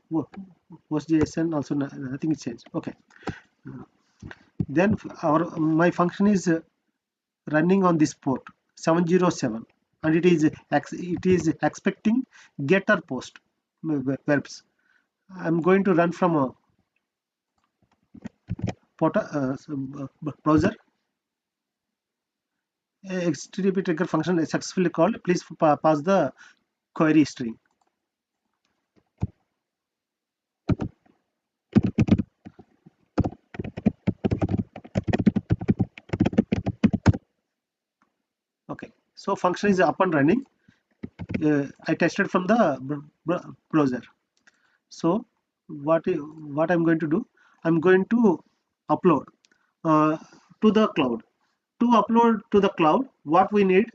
S1: Was JSON also nothing is changed. Okay. Then my function is running on this port 707, and it is expecting get or post verbs. I'm going to run from a browser. HTTP trigger function is successfully called. Please pass the query string. Okay, so function is up and running. I tested from the browser. So what I'm going to do, I'm going to upload to the cloud. To upload to the cloud, what we need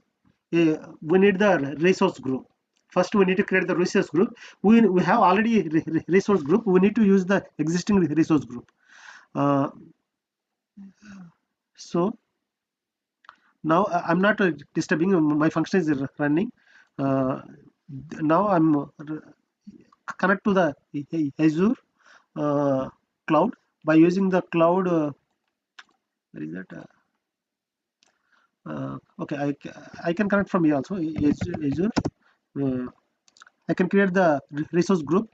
S1: the resource group. First we need to create the resource group. We have already resource group. We need to use the existing resource group. So now I'm not disturbing, my function is running. Now I'm connect to the Azure cloud by using the cloud. Where is that? Okay, I can connect from here also. Azure. I can create the resource group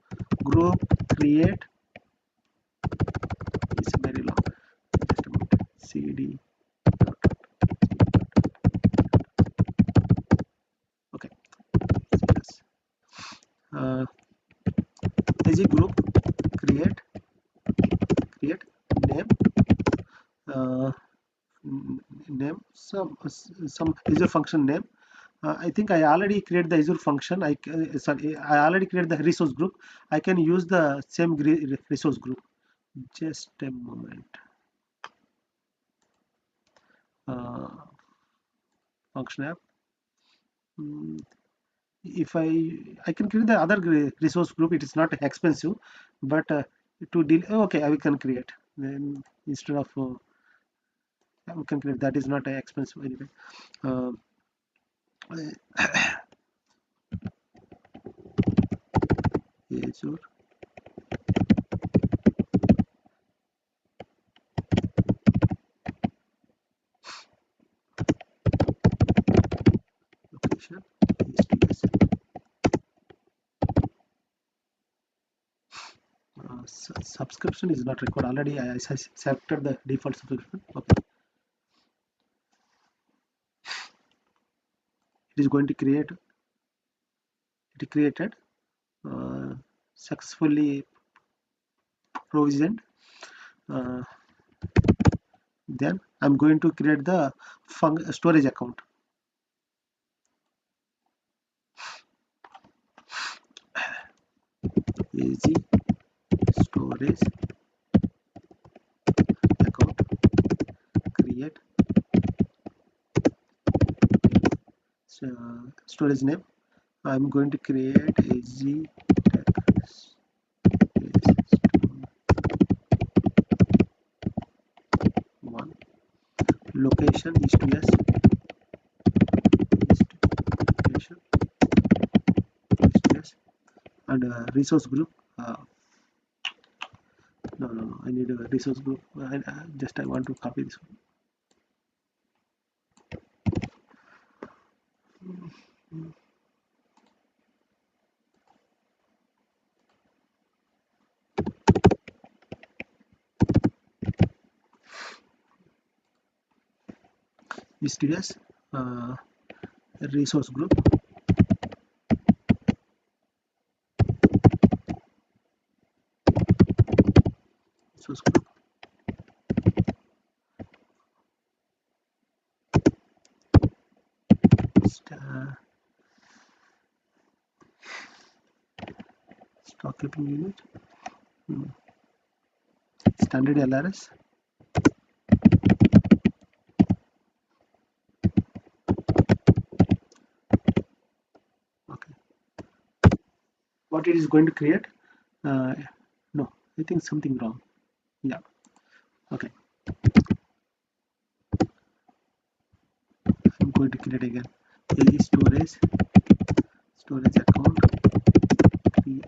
S1: create cd. Okay, yes. As a group, create name, name some Azure function name. I think I already created the Azure function. I already created the resource group. I can use the same resource group. Just a moment. Function app. If I can create the other resource group, it is not expensive, but to deal, okay, I can create. Then instead of we can create, that is not expensive anyway. Azure location HTTPS. Subscription is not required. Already I selected the default subscription. Okay, it is going to create. It created successfully provisioned. Then I'm going to create the storage account. Easy storage account, create storage name. I'm going to create AzureTechDays one. Location East West. Location East West. And resource group. No. I need a resource group. I want to copy this one. East West resource group. Resource group. Stock keeping unit. Standard LRS. Okay. What it is going to create? No, I think something wrong. Yeah. Okay. I'm going to create again. A storage account. Create.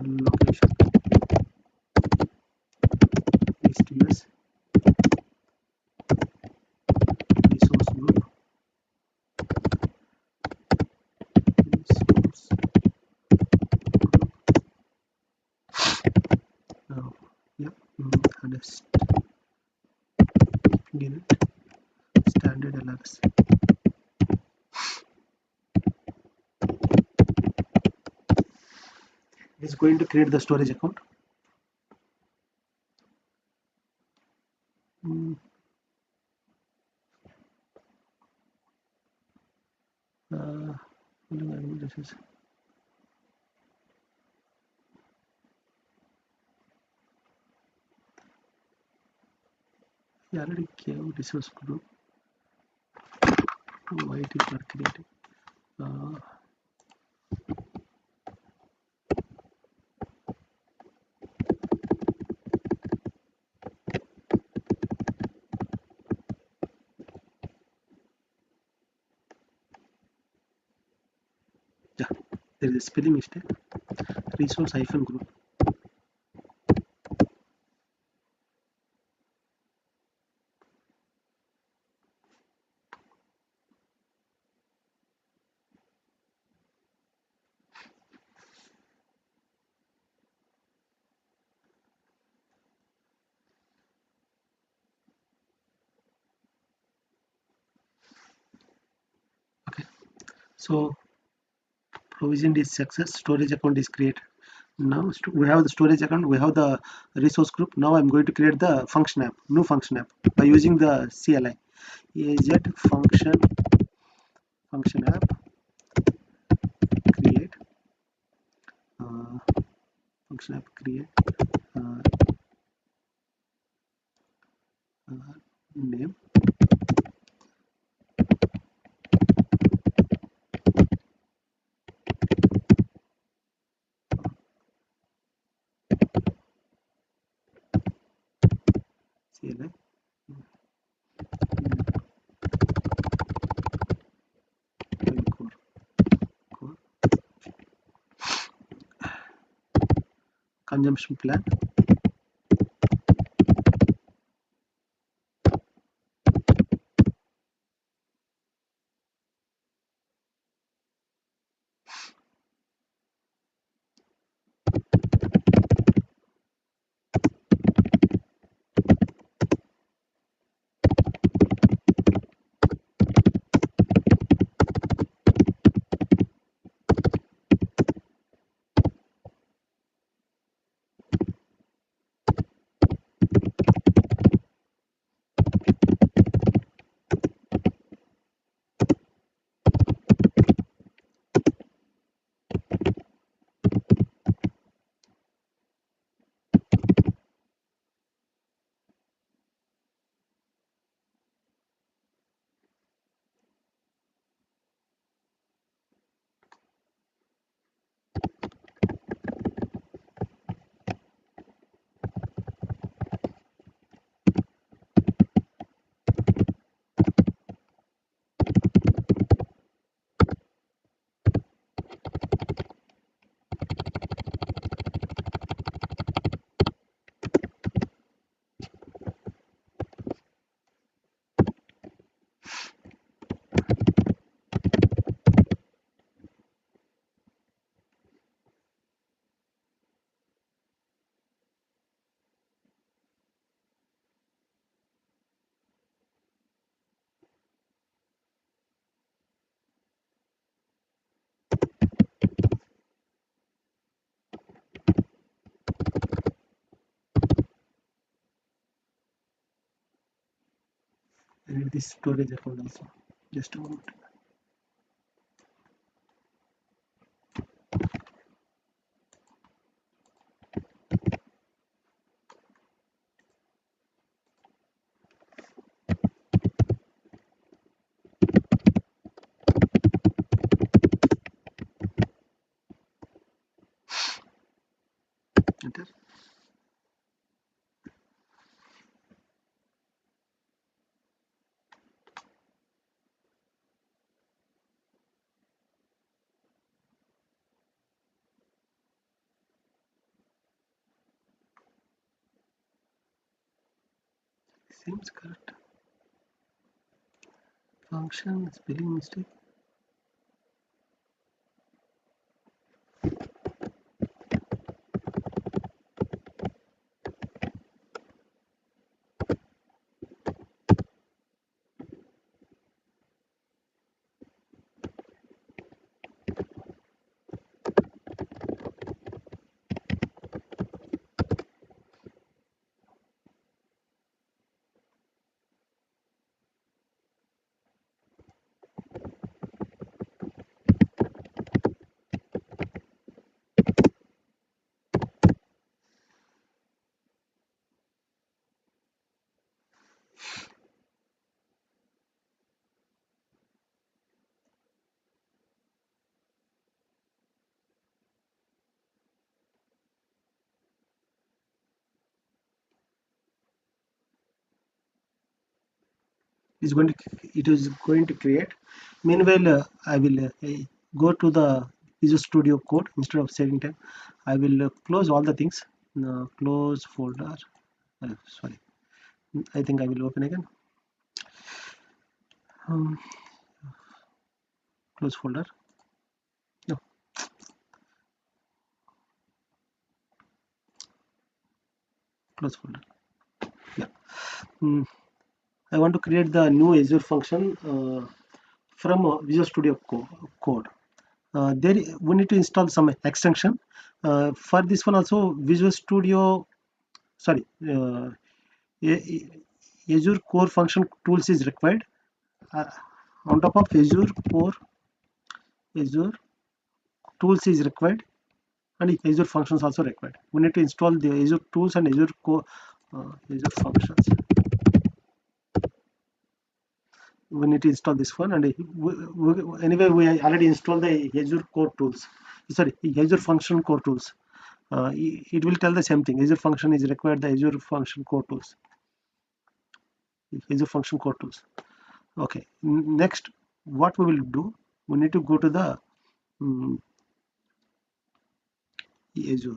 S1: Location East US resource group. Resource group. Yeah. Unit standard LRS. It is going to create the storage account. This is we already gave resource group. Why it is not created? Yeah, there is a spelling mistake. Resource -group. So provisioned is success, storage account is created. Now we have the storage account, we have the resource group. Now I'm going to create the function app, new function app, by using the CLI function app create function app create uh, name CLI core, core consumption plan. I need this storage account also. Just a moment. Enter. Seems correct. Function spelling mistake. It is going to create. Meanwhile, I will go to the Visual Studio Code. Instead of saving time, I will close all the things. Close folder. Sorry, I think I will open again. um, Close folder. No, close folder. Yeah. I want to create the new Azure function from Visual Studio Code. There we need to install some extension. For this one also Visual Studio, sorry, Azure Core Function Tools is required. On top of Azure Tools is required, and Azure Functions also required. We need to install the Azure Tools and Azure Azure Functions. We need to install this one, and anyway we already installed the Azure Core Tools. Sorry, Azure Function Core Tools. It will tell the same thing. Azure Function is required. The Azure Function Core Tools. Azure Function Core Tools. Okay. Next, what we will do? We need to go to the Azure.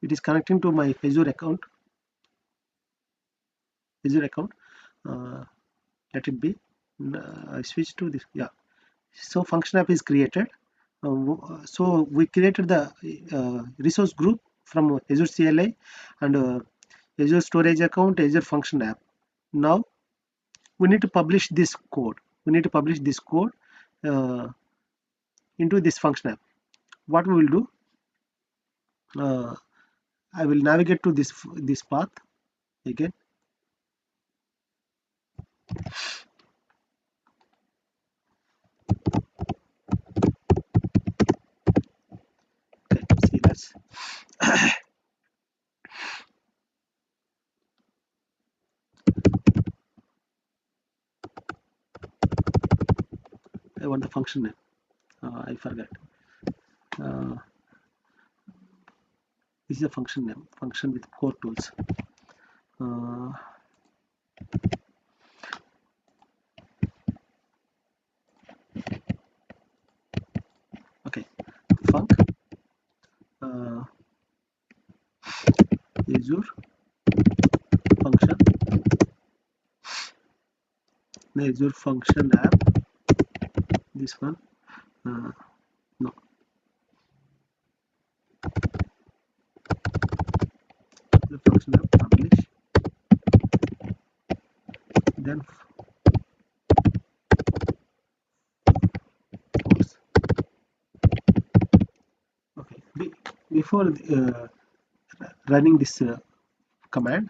S1: It is connecting to my Azure account. Let it be. I switch to this. Yeah. So function app is created. So we created the resource group from Azure CLI and Azure storage account, Azure function app. Now we need to publish this code. Into this function app. What we will do? I will navigate to this path again. Okay, see that's I want the function name. I forgot. This is a function name. Function with core tools. Okay, func Azure function, the Azure function app. This one, no. The function app publish, then force. Okay, before running this command,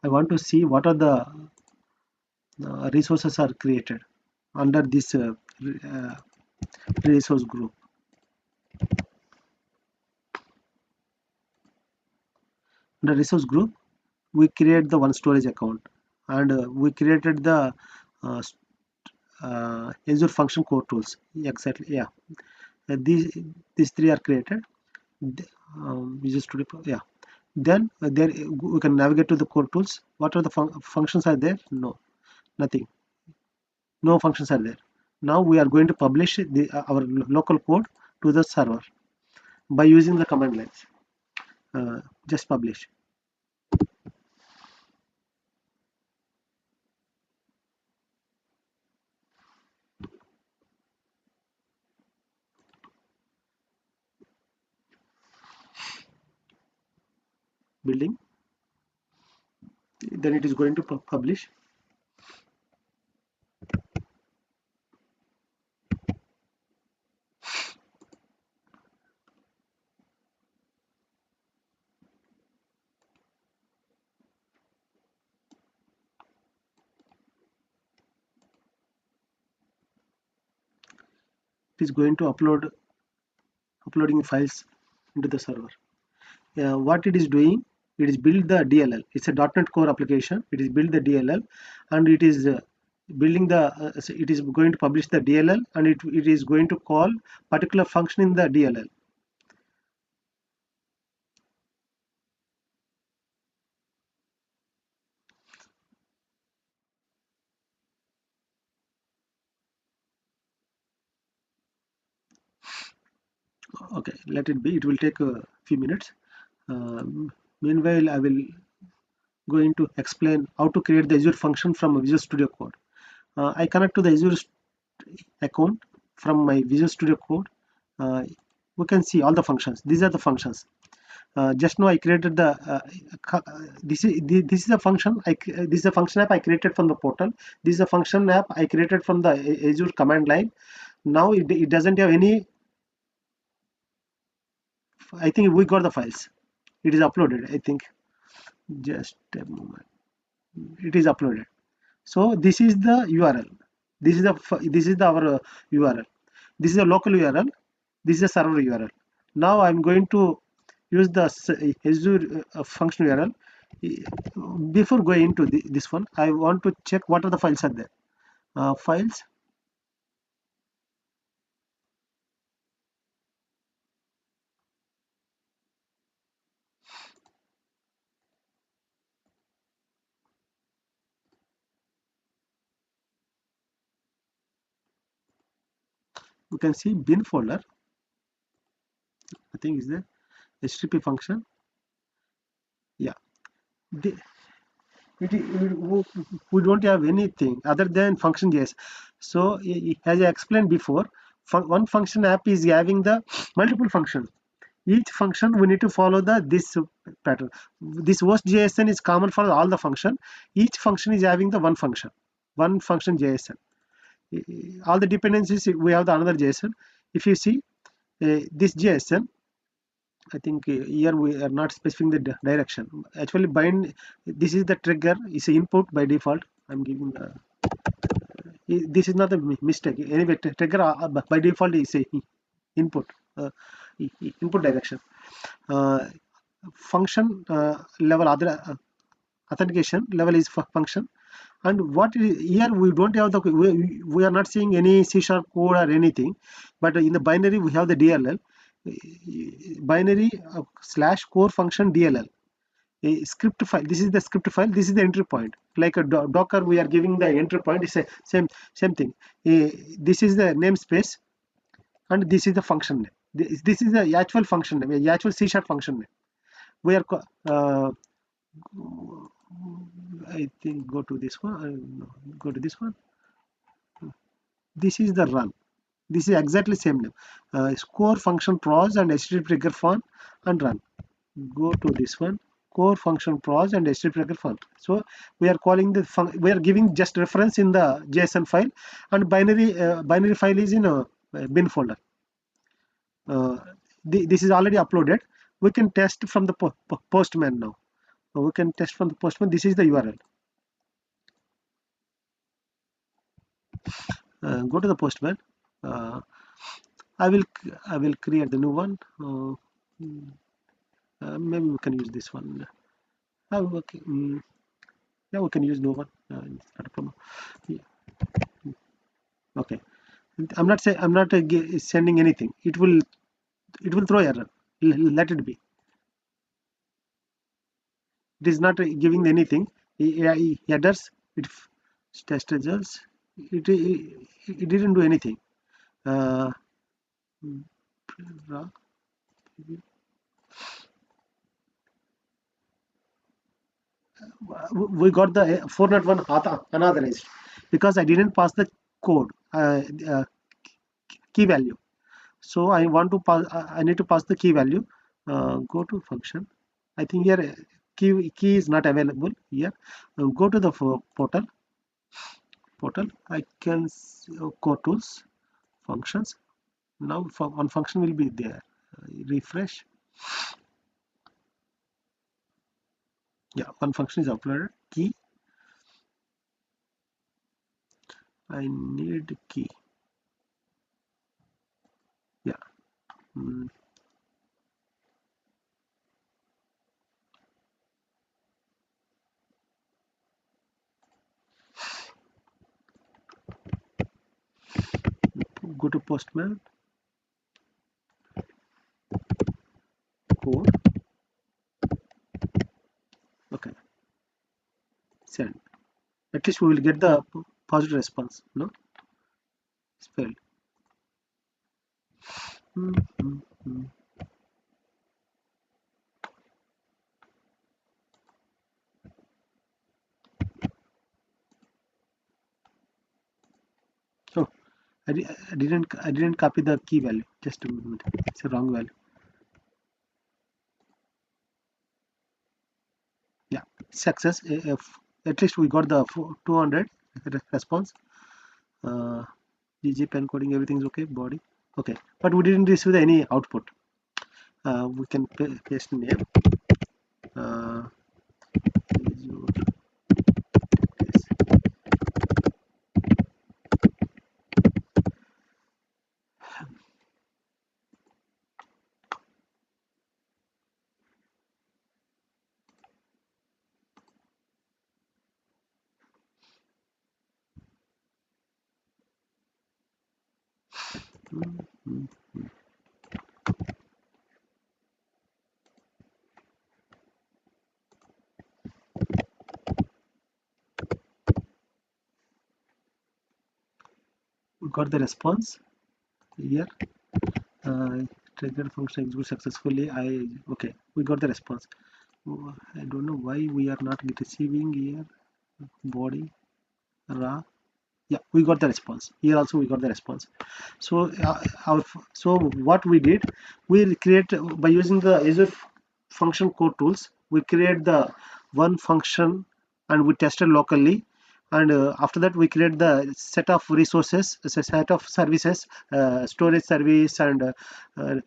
S1: I want to see what are the resources are created under this resource group. Under resource group, we create the one storage account, and we created the Azure function core tools. Exactly, yeah. These three are created. Visual Studio, yeah. Then there we can navigate to the core tools. What are the functions are there? No, nothing. No functions are there. Now we are going to publish our local code to the server by using the command lines. Just publish. Building. Then it is going to publish. It is going to uploading files into the server. What it is doing, it is build the DLL. It's a .NET Core application. It is build the DLL, and it is building the it is going to publish the DLL, and it is going to call particular function in the DLL. Okay, let it be. It will take a few minutes. Meanwhile, I will going to explain how to create the Azure function from Visual Studio Code. I connect to the Azure account from my Visual Studio Code. we can see all the functions. These are the functions. Just now I created the this is a function this is a function app I created from the portal. This is a function app I created from the Azure command line. Now it doesn't have any. I think we got the files. It is uploaded. I think just a moment. It is uploaded. So this is the URL. This is our URL. This is a local URL. This is a server URL. Now I'm going to use the Azure function URL. Before going to this one, I want to check what are the files are there. Files. You can see bin folder. I think is the HTTP function. Yeah. We don't have anything other than function.js. So as I explained before, one function app is having the multiple functions. Each function we need to follow this pattern. This host JSON is common for all the function. Each function is having the one function JSON. All the dependencies we have the another JSON. If you see this JSON, I think here we are not specifying the direction. Actually, bind this is the trigger. Is input by default. I'm giving the. This is not a mistake. Anyway, trigger by default is a input. Input direction. Function level other authentication level is function. And what is, here we don't have the we are not seeing any C# code or anything, but in the binary we have the DLL. Binary / core function DLL, a script file. This is the script file. This is the entry point. Like a Docker, we are giving the entry point. It's a same thing. This is the namespace, and this is the function name. This is the actual function name, the actual C# function name. We are I think go to this one. Go to this one. This is the run. This is exactly same name. Core function pros and HTTP trigger font and run. Go to this one. Core function pros and HTTP trigger font. So we are calling the we are giving just reference in the JSON file, and binary file is in a bin folder. This is already uploaded. We can test from the postman now. We can test from the postman. This is the URL. Go to the postman. I will create the new one. Maybe we can use this one. Okay. Yeah, we can use new one. It's not a problem. Yeah. Okay. I'm not sending anything. It will throw error. Let it be. It is not giving anything. Headers. Test results. It didn't do anything. We got the 401 unauthorized because I didn't pass the code key value. So I want to pass. I need to pass the key value. Go to function. I think here key is not available here. Go to the portal. I can core tools functions. Now one function will be there. Refresh. Yeah, one function is uploaded. Key. I need key. Yeah. Go to postman. Code. Okay. Send. At least we will get the positive response. No. It's failed. Oh, I didn't copy the key value. just a minute, it's a wrong value. Yeah, success. At least we got the 200 response. GG pen coding, everything's okay. Body okay, but we didn't receive any output. We can paste name. We got the response here. Trigger function execute successfully. Okay, we got the response. I don't know why we are not receiving here. Body raw. Yeah, we got the response here. Also we got the response. So so what we did, we create by using the Azure function code tools, we create the one function and we tested locally, and after that we create the set of resources, a set of services, storage service and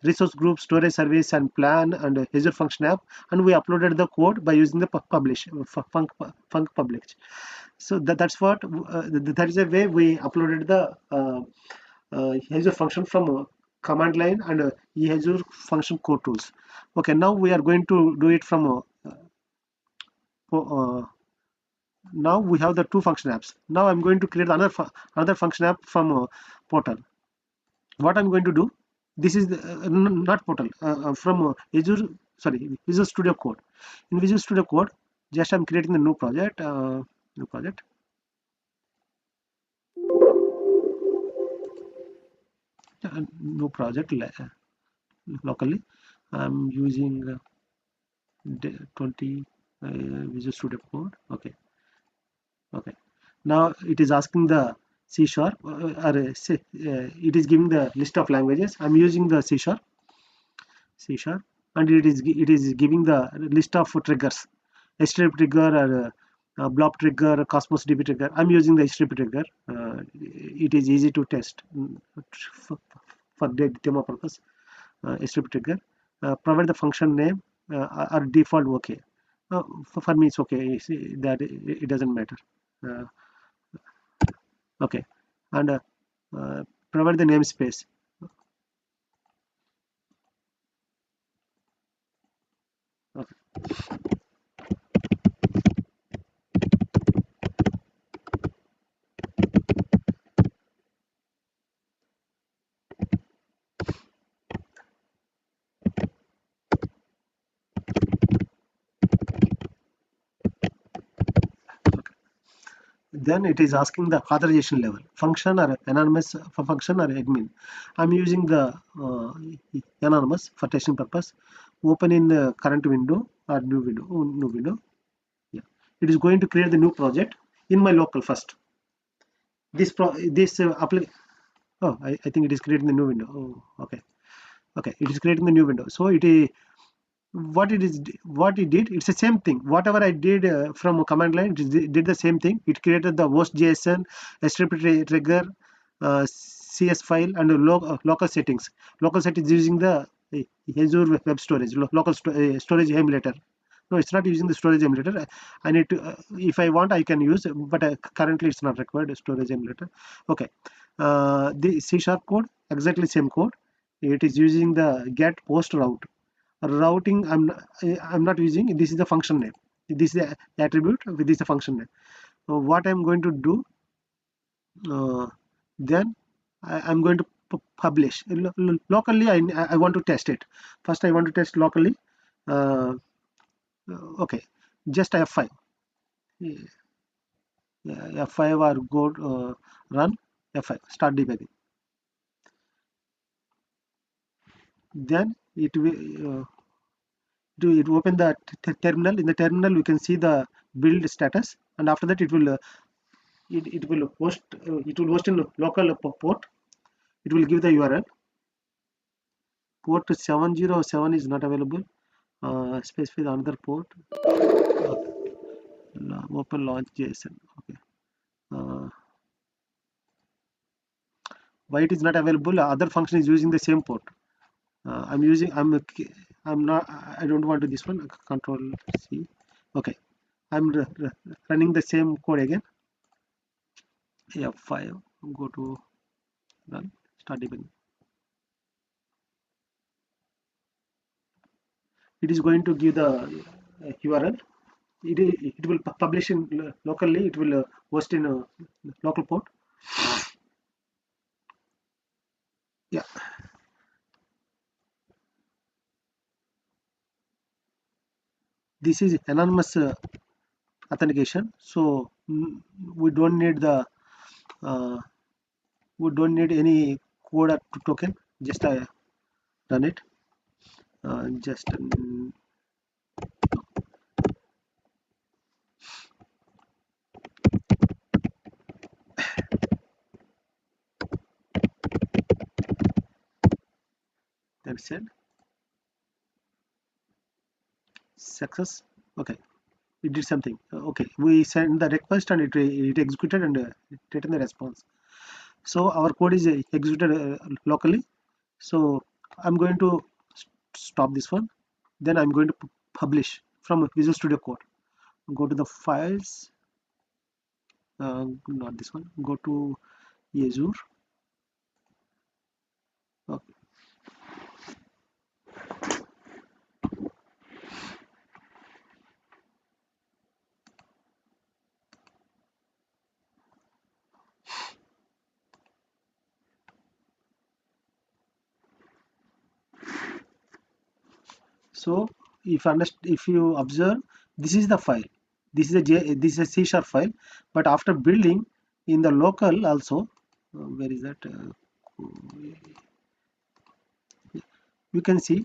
S1: resource group, storage service and plan, and Azure function app, and we uploaded the code by using the publish func publish. So that's what that is the way we uploaded the Azure function from command line and Azure function code tools. Okay, now we are going to do it from now we have the two function apps. Now I'm going to create another function app from portal. What I'm going to do, this is the, not portal, from Azure, sorry, Visual Studio Code. In Visual Studio Code, just I'm creating the new project. New project locally. I'm using 20 Visual Studio Code. Okay. Now it is asking the C sharp, it is giving the list of languages. I'm using the C sharp, and it is giving the list of triggers, HTTP trigger or blob trigger, Cosmos DB trigger. I'm using the HTTP trigger. It is easy to test for demo purpose. HTTP trigger. Provide the function name or default okay. For me it's okay. See, that it doesn't matter. Okay, and provide the namespace. Okay. Then it is asking the authorization level, function or anonymous for function or admin. I'm using the anonymous for testing purpose. Open in the current window or new window. Yeah, it is going to create the new project in my local first. This oh, I think it is creating the new window. Oh, okay, it is creating the new window. So it is what it did, it's the same thing. Whatever I did from a command line, it did the same thing. It created the host JSON, HTTP trigger, CS file, and local settings. Local settings using the Azure web storage, local storage emulator. No, it's not using the storage emulator. I need to, if I want, I can use, but currently it's not required, storage emulator. Okay, the C# code, exactly same code. It is using the get post route. Routing I'm not using. This is the function name. This is the attribute. This is the function name. So what I'm going to do, then I'm going to publish locally. I want to test it. First I want to test locally. Okay, just F5. Yeah, F5 or go run F5, start debugging. Then it will open the terminal. In the terminal we can see the build status, and after that it will host in local port. It will give the URL. Port 707 is not available. Specify the another port. Open launch JSON. Okay. Why it is not available? Other function is using the same port. I'm not, I don't want to this one. Control C. Okay. I'm running the same code again. F5. Go to run. Start debugging. It is going to give the URL. It will publish in locally. It will host in a local port. Yeah. This is anonymous authentication. So we don't need the any code token. Just run it. Just that's it. Success. Okay, it did something. Okay, we send the request and it executed and it returned the response. So our code is executed locally. So I'm going to stop this one. Then I'm going to publish from Visual Studio Code. Go to the files. Not this one. Go to Azure. Okay. So if you observe, this is the file. This is a C# file. But after building in the local also, where is that? You can see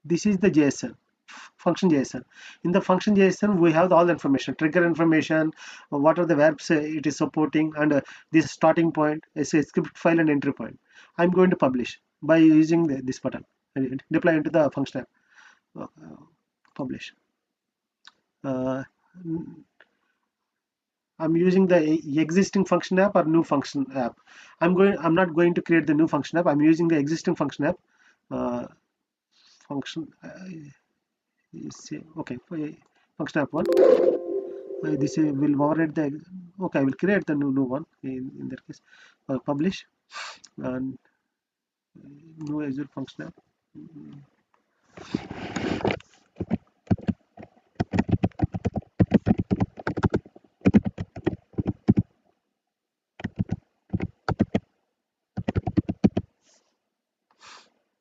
S1: this is the JSON function JSON. In the function JSON, we have all the information, trigger information, what are the verbs it is supporting, and this starting point is a script file and entry point. I'm going to publish by using this button and deploy into the function app. Publish. I'm using the existing function app or new function app. I'm not going to create the new function app. I'm using the existing function app. Function okay, function app one. This will override the, okay, I will create the new one in that case. Publish and new Azure function app.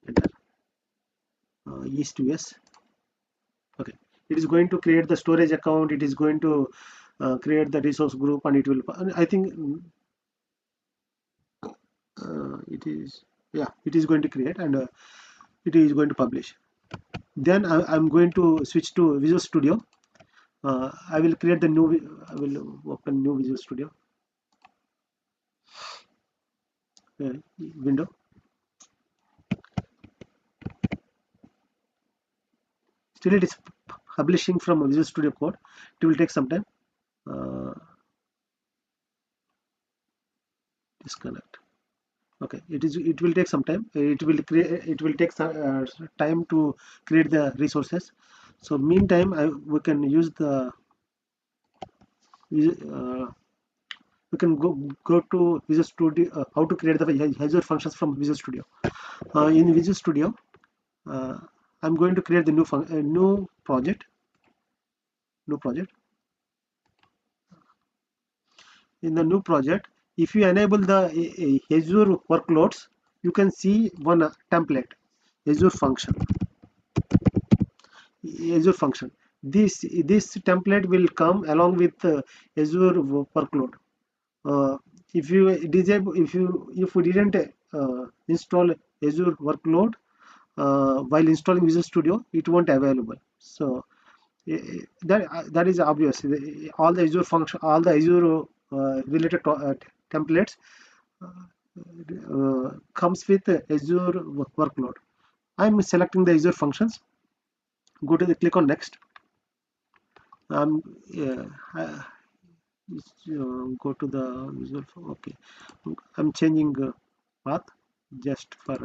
S1: Enter. East to yes. Okay, it is going to create the storage account. It is going to create the resource group, and it will, I think it is, yeah, it is going to create, and it is going to publish. Then I'm going to switch to Visual Studio. I will create the new, I will open new Visual Studio window. Still it is publishing from Visual Studio Code. It will take some time. Disconnect. Okay, it will take some time. It will take some time to create the resources. So meantime, we can use the we can go to Visual Studio, how to create the Azure functions from Visual Studio. In Visual Studio, I'm going to create the new project. In the new project, if you enable the Azure workloads, you can see one template, Azure function. This template will come along with Azure workload. If you disable, if we didn't install Azure workload while installing Visual Studio, it won't available. So that is obvious. All the Azure function, all the Azure related templates comes with Azure workload. I'm selecting the Azure functions. Go to the click on next. Yeah, go to the visual. Okay, I'm changing path just for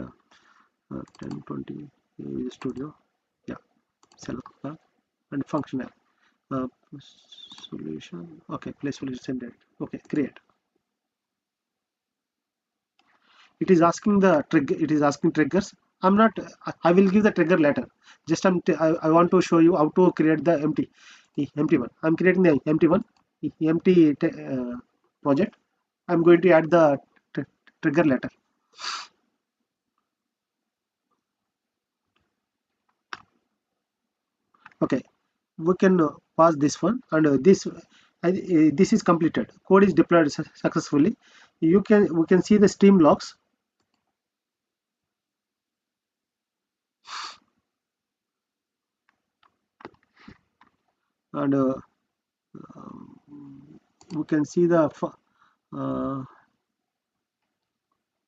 S1: 1020 Visual Studio. Yeah, select path and functional solution. Okay, place solution direct. Okay, create. It is asking the trigger. It is asking triggers. I'm not. I will give the trigger later. Just I want to show you how to create the empty one. I'm creating the empty one, empty project. I'm going to add the trigger later. Okay, we can pause this one, and this is completed. Code is deployed successfully. We can see the stream logs. And we can see the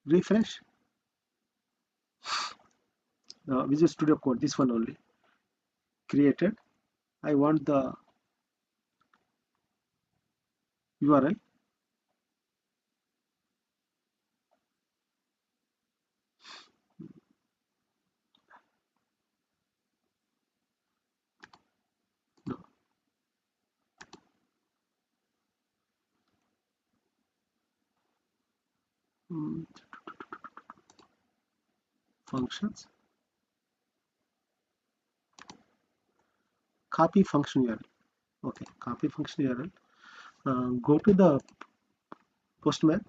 S1: refresh Visual Studio Code, this one only created. I want the URL. No. Functions, copy function URL. Okay, copy function URL. Go to the Postman.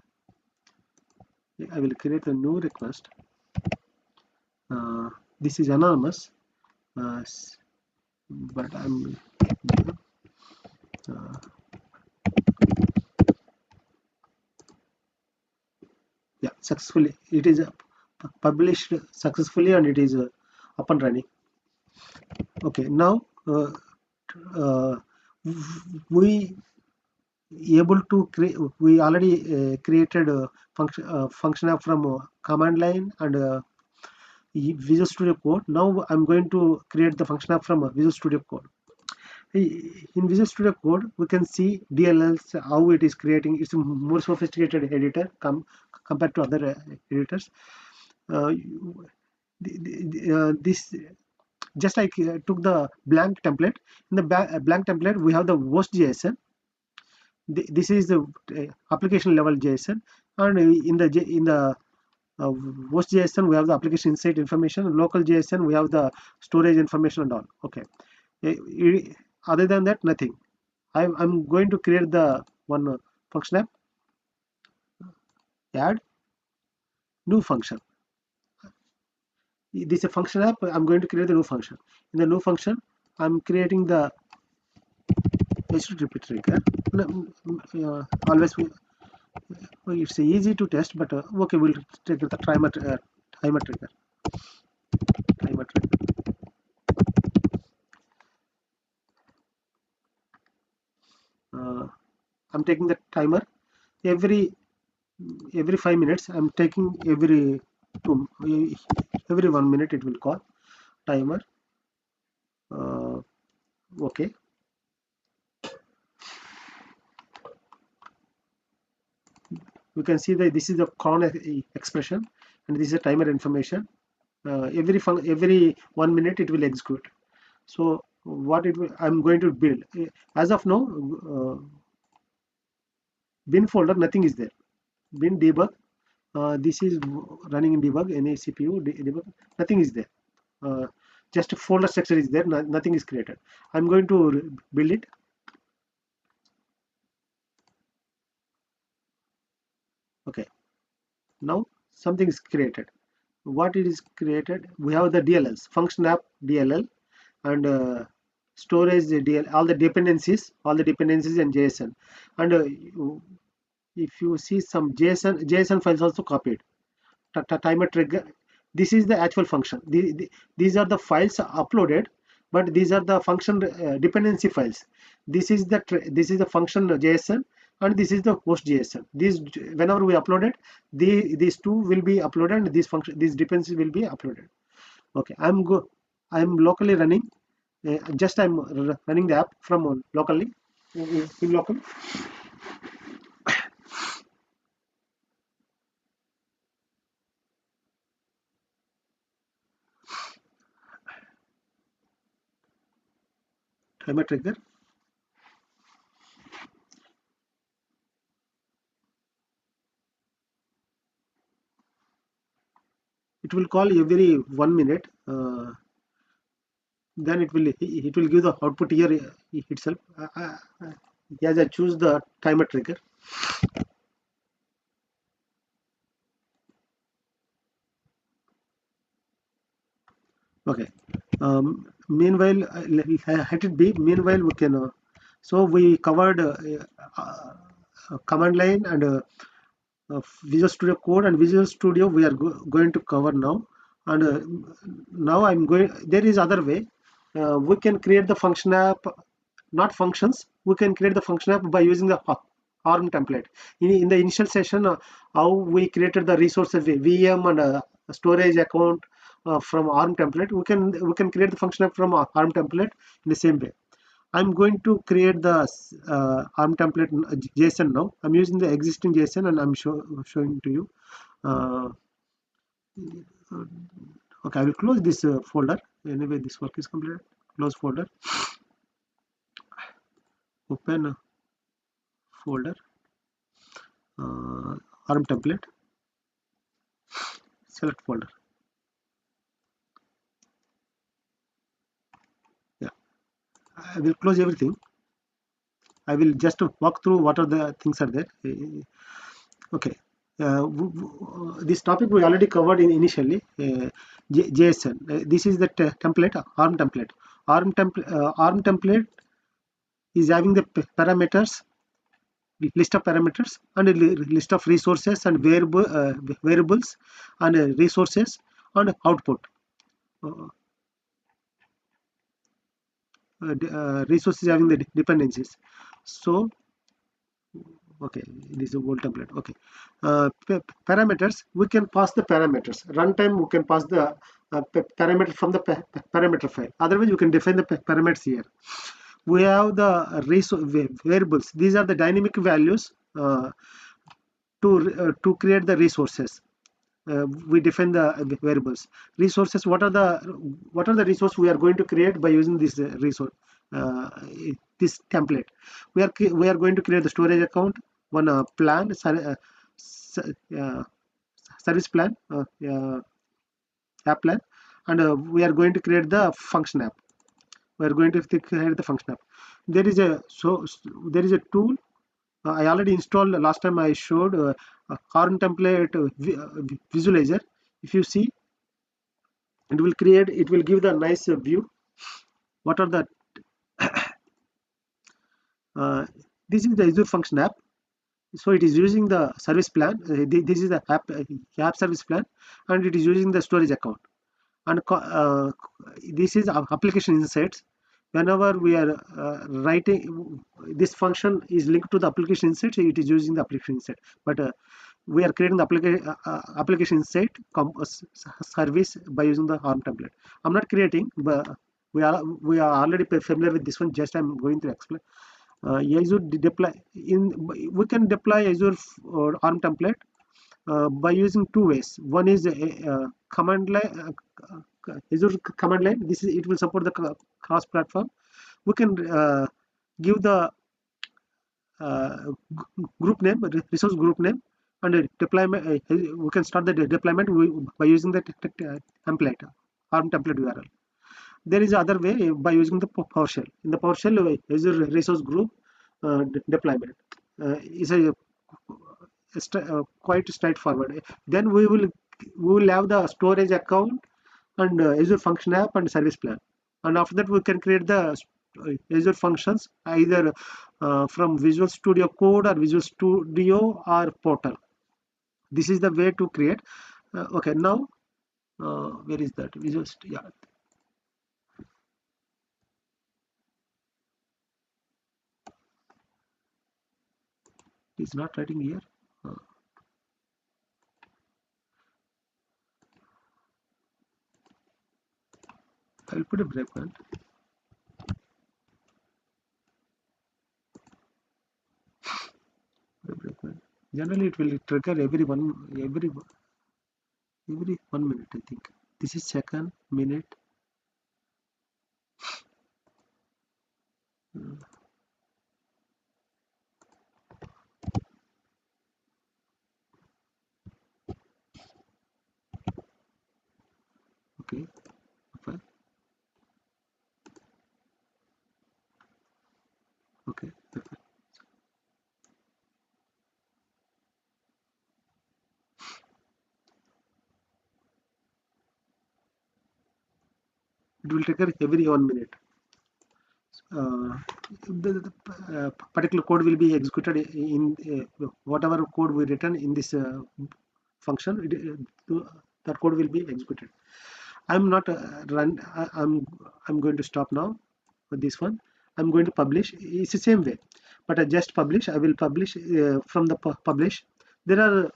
S1: I will create a new request. This is anonymous, but I'm yeah, successfully. It is published successfully, and it is up and running. Okay, now we able to create. We already created a function app from command line and Visual Studio Code. Now I'm going to create the function app from Visual Studio Code. In Visual Studio Code, we can see DLLs, how it is creating. It's a more sophisticated editor compared to other editors. This just like took the blank template. In the blank template, we have the host JSON. This is the application level JSON, and in the host JSON we have the application insight information. Local JSON we have the storage information and all. Okay. Other than that, nothing. I'm going to create the one function app. Add new function. This is a function app. I'm going to create the new function. In the new function, I'm creating the HTTP trigger. Always it's easy to test, but okay, we'll take the timer trigger. Timer trigger. I'm taking the timer every 5 minutes. I'm taking every 1 minute. It will call timer. Okay. You can see that this is the cron expression, and this is a timer information. Every 1 minute it will execute. So what it will, I'm going to build as of now. Bin folder, nothing is there. Bin debug, this is running in debug. Any CPU debug, nothing is there. Just a folder structure is there. Nothing is created. I'm going to build it. Okay, now something is created. What it is created? We have the DLLs, function app DLL, and storage DL, all the dependencies and JSON. And if you see some JSON files also copied. Timer trigger. This is the actual function. These are the files uploaded, but these are the function dependency files. This is the function JSON, and this is the host JSON. These, whenever we upload it, these two will be uploaded, and these dependencies will be uploaded. Okay, I'm locally running. Just I'm running the app from locally in local. Timer trigger. It will call every 1 minute. Then it will give the output here itself. As I choose the timer trigger. Okay. Meanwhile, let it be. Meanwhile, we can. So we covered command line and Visual Studio Code and Visual Studio. We are going to cover now. And now I'm going. There is other way. We can create the function app, not functions. We can create the function app by using the ARM template. In the initial session, how we created the resources VM and storage account from ARM template, we can create the function app from ARM template in the same way. I'm going to create the ARM template JSON now. I'm using the existing JSON and I'm showing to you. Okay, I will close this folder. Anyway, this work is completed. Close folder. Open folder. ARM template. Select folder. Yeah, I will close everything. I will just walk through what are the things are there. Okay. This topic we already covered initially. JSON. This is the template, ARM template. ARM template is having the parameters, list of parameters, and a list of resources and variables and resources and output. Resources having the dependencies. So okay, this is a whole template. Okay, parameters, we can pass the parameters. Runtime, we can pass the parameter from the parameter file. Otherwise, you can define the parameters here. We have the variables. These are the dynamic values to create the resources. We define the variables. Resources, what are the resources we are going to create by using this resource, this template. We are going to create the storage account, one plan, service plan, app plan, and we are going to create the function app. We are going to create the function app. There is a tool. I already installed last time. I showed ARM template visualizer. If you see, it will give the nice view. What are the this is the Azure function app. So it is using the service plan. This is the app service plan, and it is using the storage account. And this is application insights. Whenever we are writing, this function is linked to the application insight. It is using the application insight. But we are creating the application insight service by using the ARM template. I'm not creating, but we are already familiar with this one. Just I'm going to explain. Azure we can deploy Azure ARM template by using two ways. One is command line, Azure command line. It will support the cross-platform. We can give the group name, resource group name, and deployment. We can start the deployment by using the template, ARM template URL. There is other way by using the PowerShell. In the PowerShell, Azure resource group deployment is quite straightforward. Then we will have the storage account and Azure function app and service plan. And after that, we can create the Azure functions either from Visual Studio Code or Visual Studio or Portal. This is the way to create. Okay, now where is that Visual Studio? Yeah. It's not writing here. put a breakpoint. Generally it will trigger every 1 minute, I think. This is second, minute. Okay, fine. Okay, perfect. It will trigger every 1 minute. The particular code will be executed in whatever code we written in this function. That code will be executed. I'm not I'm going to stop now with this one. I'm going to publish. It's the same way, but I just publish. I will publish from the publish. There are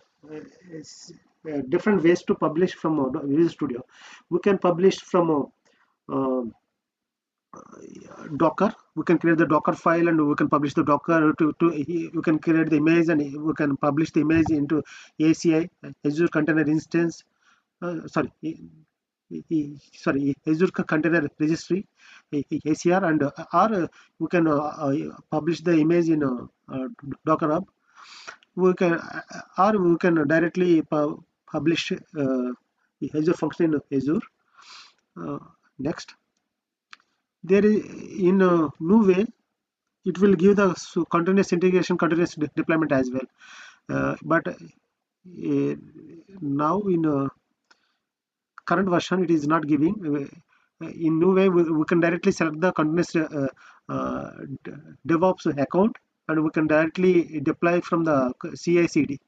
S1: different ways to publish from Visual Studio. We can publish from Docker. We can create the Docker file and we can publish the Docker you can create the image and we can publish the image into ACI, Azure Container Instance. Sorry, Azure Container Registry, ACR, and or we can publish the image in Docker Hub. We can or we can directly publish the Azure function in Azure. Next, there is in a new way it will give the continuous integration, continuous deployment as well. But now in current version it is not giving. In new way we can directly select the continuous DevOps account and we can directly deploy from the CI/CD.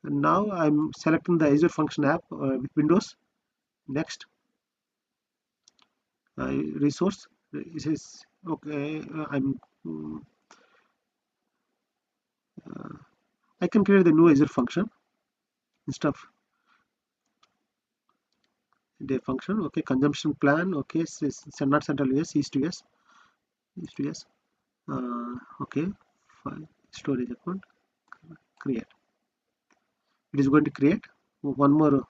S1: Now I'm selecting the Azure Function app with Windows. Next, resource. This is okay. I can create the new Azure function instead of the function. Okay, consumption plan. Okay, not central US, east US, east US. Okay, file storage account. Create. It is going to create one more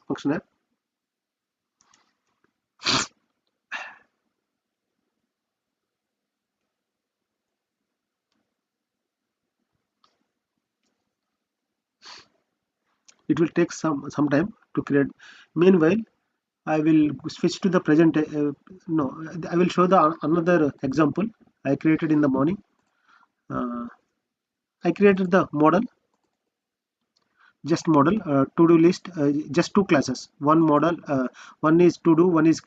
S1: function app. It will take some time to create. Meanwhile, I will switch to the present. No, I will show the another example I created in the morning. I created the model, just model, to-do list, just two classes. One model, one is to-do, one is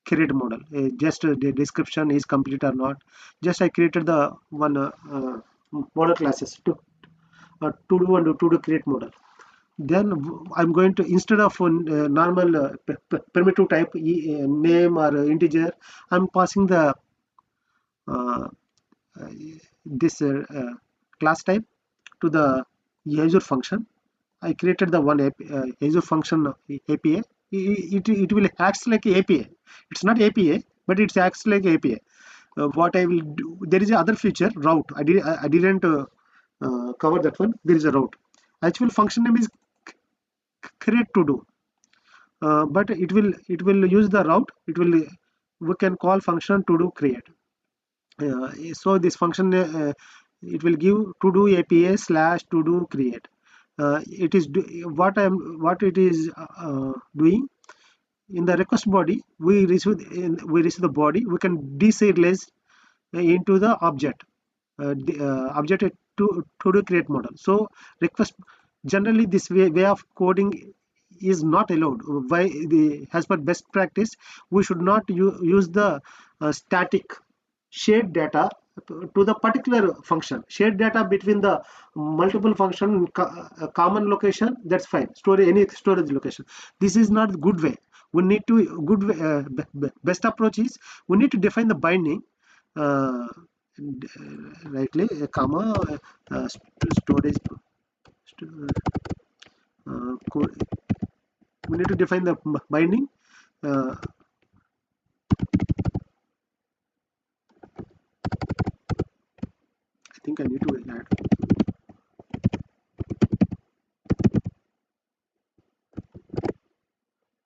S1: create model. Just the description is complete or not. Just I created the one model classes to-do and to-do create model. Then I'm going to, instead of normal primitive type name or integer, I'm passing the this class type to the Azure function. I created the one Azure function API. It will acts like API. It's not API, but it acts like API. What I will do, there is another feature, route. I didn't cover that one. There is a route. Actual function name is create to do, but it will use the route. We can call function to do create. So this function it will give to do API / to do create. It is what it is doing. In the request body we receive the body. We can deserialize into the object, object to do create model. So request, generally this way of coding is not allowed. Why? As per best practice, we should not use the static shared data to the particular function. Shared data between the multiple function common location, that's fine. Storage, any storage location. This is not good way. We need to good way, best approach is we need to define the binding rightly, comma storage we need to define the binding. I think I need to add.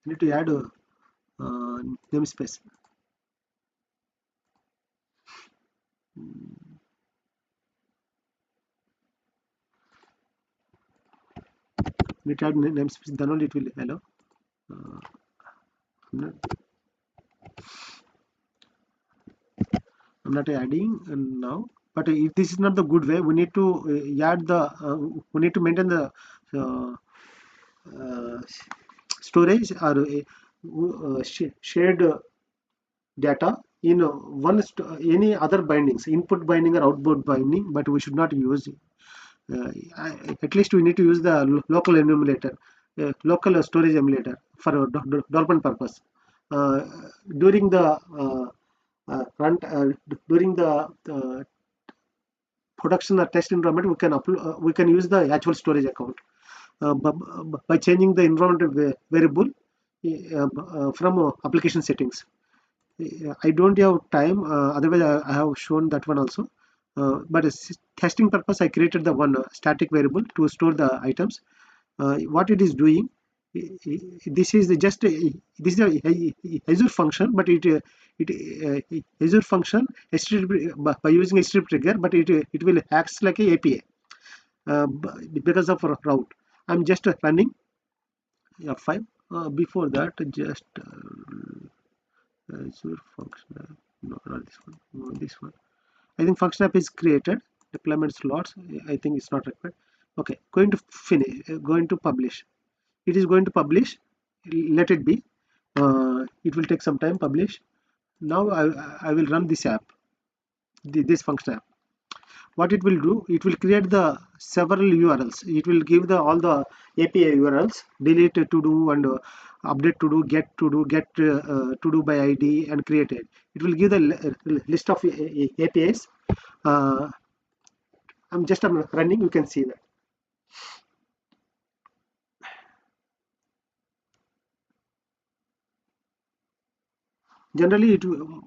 S1: I need to add a namespace. Need to add namespace, then only it will allow. I'm not adding now, but if this is not the good way, we need to add the we need to maintain the storage or shared data in any other bindings, input binding or output binding, but we should not use at least we need to use the local emulator, local storage emulator for development purpose. During the during the production or test environment, we can upload, we can use the actual storage account by changing the environment variable from application settings. I don't have time, otherwise I have shown that one also. But testing purpose, I created the one static variable to store the items. What it is doing, this is just this is a Azure function, but Azure function by using HTTP trigger, but it will acts like a API because of route. I'm just running F5. Before that, just Azure function. No, not this one. No, this one. I think function app is created. Deployment slots. I think it's not required. Okay, going to finish. Going to publish. It is going to publish. Let it be. It will take some time. Publish. Now I will run this app. This function app. What it will do? It will create the several URLs. It will give the all the API URLs. Delete to do and update to do, get to do, get to do by ID and created. It will give the list of APIs. I'm running. You can see that. Generally,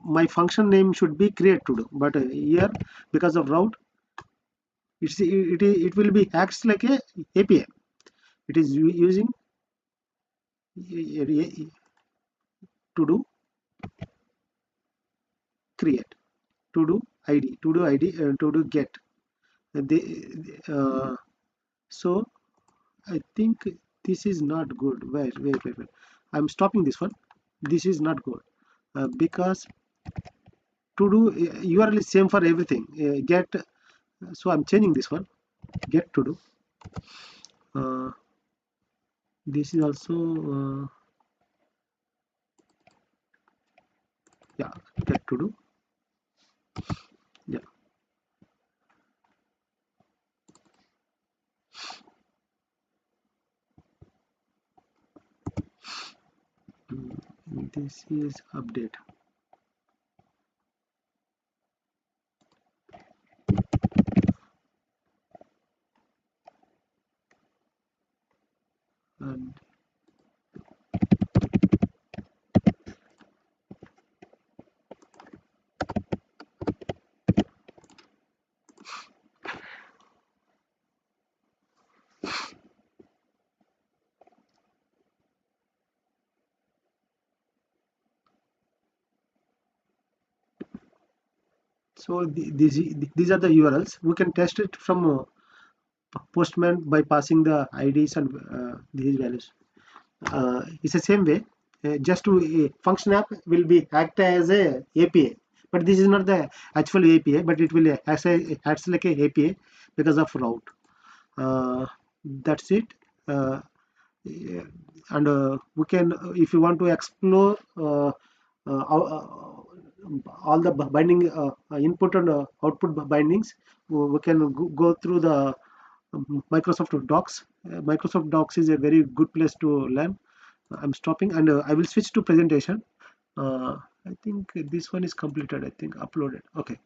S1: my function name should be create to do, but here because of route, it will be acts like a API. It is using to do create, to do ID, to do get. So I think this is not good. Wait. I'm stopping this one. This is not good because to do URL is same for everything. Get. So I'm changing this one. Get to do. This is also yeah, get to do. Yeah. This is update. And so these are the URLs. We can test it from Postman by passing the IDs and these values. It's the same way. Just to function app will be act as a API, but this is not the actual API, but it will acts like a API because of route. That's it. And we can, if you want to explore all the binding input and output bindings, we can go through the Microsoft Docs. Microsoft Docs is a very good place to learn. I'm stopping and I will switch to presentation. I think this one is completed. I think uploaded. Okay.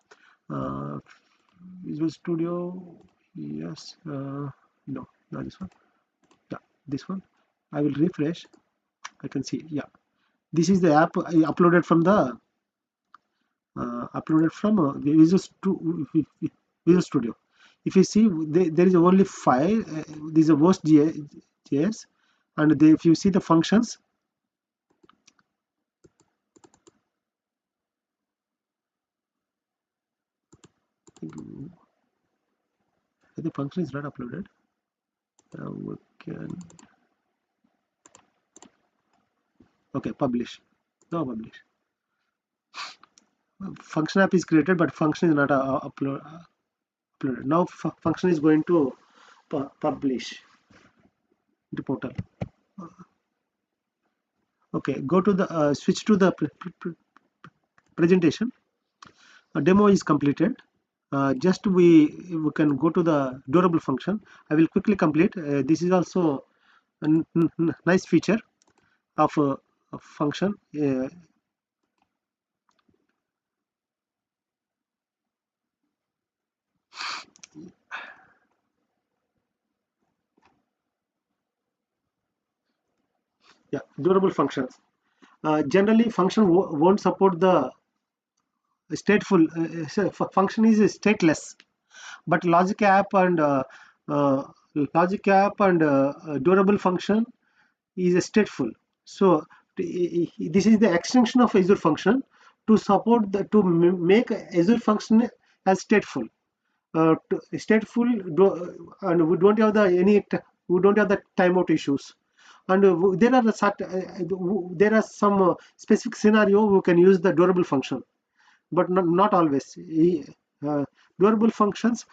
S1: Visual Studio. Yes. No. Not this one. Yeah, this one. I will refresh. I can see. Yeah, this is the app I uploaded from the Visual Studio. If you see, there is only 5. These are worst JS, and if you see the functions, the function is not uploaded. We can publish. No, publish. Function app is created, but function is not uploaded. Now function is going to publish the portal. Okay, go to the switch to the presentation. A demo is completed. Just we can go to the durable function. I will quickly complete. This is also a nice feature of a function. Yeah, durable functions. Generally, function won't support the stateful. Function is stateless, but uh, logic app and durable function is stateful. So this is the extension of Azure function to support make Azure function as stateful. Stateful and we don't have the timeout issues. And there are some specific scenario we can use the durable function, but not always. Durable functions,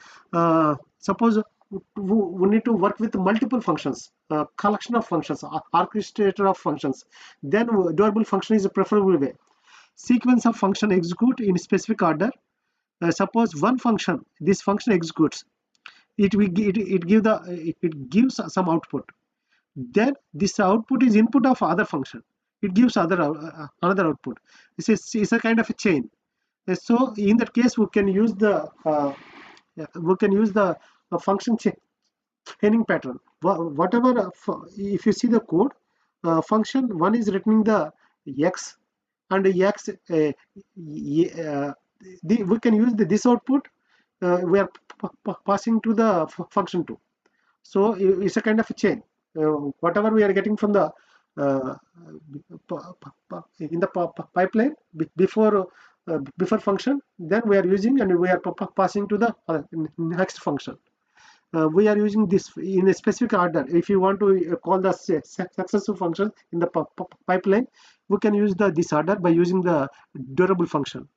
S1: suppose we need to work with multiple functions, collection of functions, orchestrator of functions, then durable function is a preferable way. Sequence of function execute in specific order. Suppose this function executes, it gives some output. Then this output is input of other function, it gives another output. It's a kind of a chain. So in that case we can use the function chaining pattern. Whatever, if you see the code, function 1 is returning the x, and x we can use this output we are passing to the function 2. So it's a kind of a chain. Whatever we are getting from the in the pipeline before function, then we are using and we are passing to the next function. We are using this in a specific order. If you want to call the successive function in the pipeline, we can use this order by using the durable function.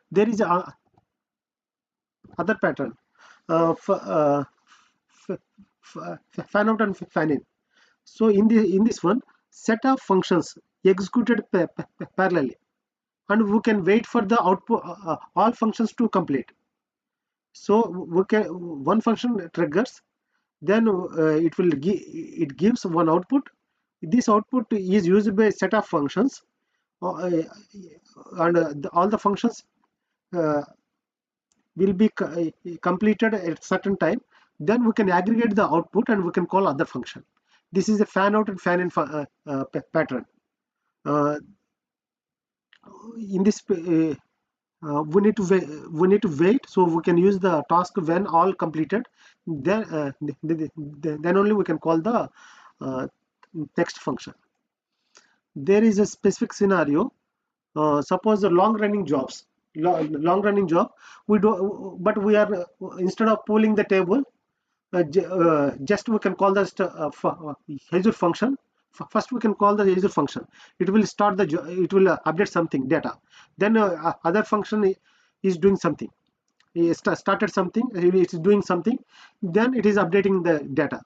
S1: There is a other pattern, fan out and fan in. So in this one, set of functions executed parallelly, and we can wait for the output all functions to complete. So we can, one function triggers, then it gives one output. This output is used by a set of functions, and all the functions will be completed at certain time. Then we can aggregate the output and we can call other function. This is a fan out and fan in pattern. In this we need to wait, so we can use the task when all completed. Then then only we can call the text function. There is a specific scenario. Suppose the long running job, we do, but we are instead of pulling the table, just we can call the Azure function. First we can call the Azure function. It will start the it will update something data. Then other function is doing something. It started something, it is doing something, then it is updating the data.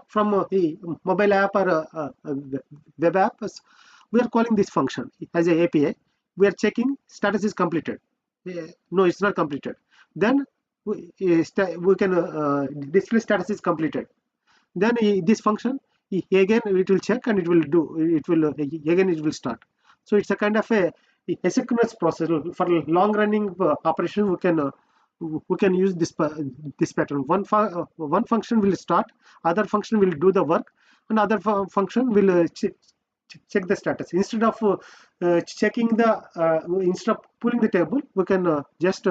S1: From a mobile app or web app, we are calling this function as a API. We are checking status is completed. No, it's not completed. Then we can display status is completed. Then this function again it will check and it will start. So it's a kind of a asynchronous process. For long running operation, we can we can use this pattern. One function will start, other function will do the work, and other function will check the status. Instead of checking instead of pulling the table, we can just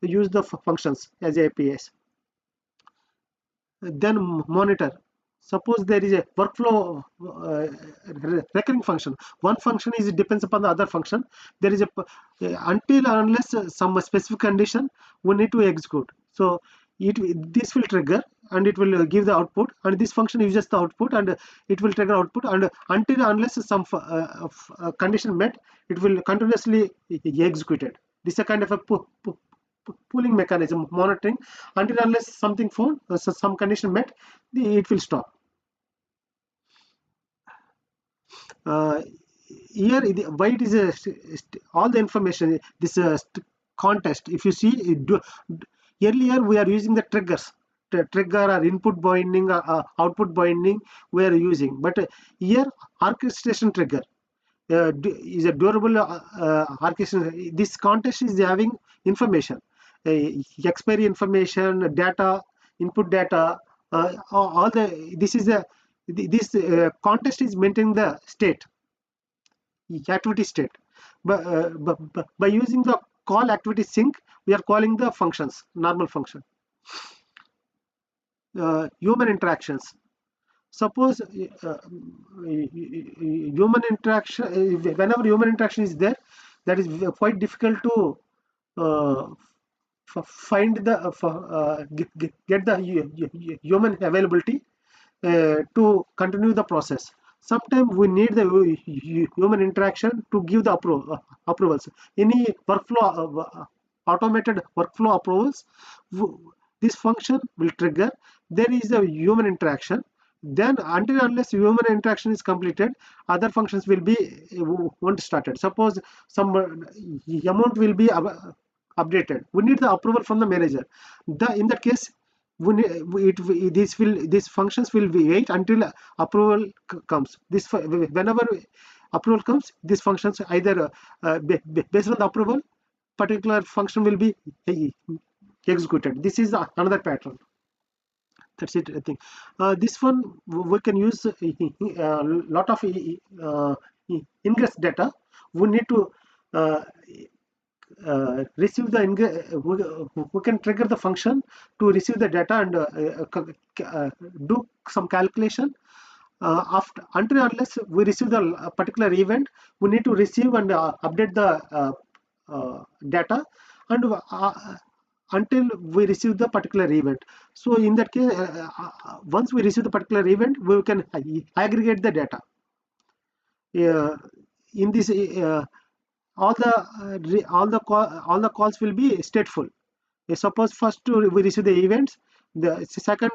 S1: use the functions as APIs. Then monitor. Suppose there is a workflow recurring function. One function depends upon the other function. There is until unless some specific condition we need to execute. So this will trigger and it will give the output, and this function uses the output and it will trigger output, and until unless some condition met, it will continuously executed. This is a kind of a pooling mechanism, monitoring until unless something found, some condition met, it will stop. Here why it is all the information, this context. If you see, earlier we are using the triggers, trigger or input binding or output binding we are using, but here orchestration trigger is a durable orchestration. This context is having information, expiry information, data, input data, all the this context is maintaining the state, activity state. But by using the call activity sync, we are calling the functions, normal function. Human interactions. Suppose human interaction, whenever human interaction is there, that is quite difficult to find get the human availability to continue the process. Sometimes we need the human interaction to give the approvals. Any workflow, automated workflow approvals, this function will trigger. There is a human interaction. Then until unless human interaction is completed, other functions will be won't started. Suppose some amount will be updated. We need the approval from the manager. In that case, these functions will wait until approval comes. Whenever approval comes, these functions either based on the approval, particular function will be executed. This is another pattern. That's it, I think. This one we can use a lot of ingress data. We need to receive we can trigger the function to receive the data and do some calculation. Until unless we receive the particular event, we need to receive and update the data, and until we receive the particular event. So in that case, once we receive the particular event, we can aggregate the data. In this all the calls will be stateful. Suppose first we receive the events, the second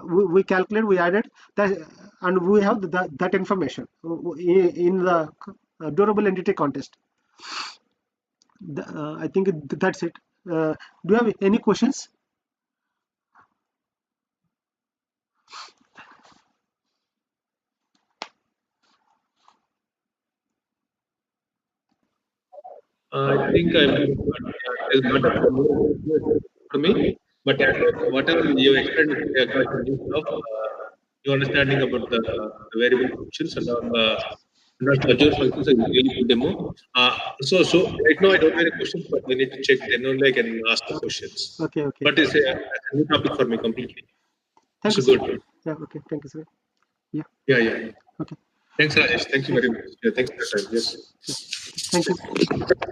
S1: we calculate, we added that, and we have that information in the durable entity context. I think that's it. Do you have any questions?
S4: I think there's not a for me, but whatever you explained, your understanding about the variable functions and all the Azure functions is really good demo. So right now I don't have any questions, but we need to check. Then only I can ask the questions.
S1: Okay.
S4: But it's a new topic for me completely.
S1: Thank you,
S4: good.
S1: Sir. Yeah. Okay. Thank you, sir. Yeah.
S4: Yeah.
S1: Okay.
S4: Thanks, Rajesh. Thank you very much. Yeah, thanks for your time. Yes.
S1: Thank you.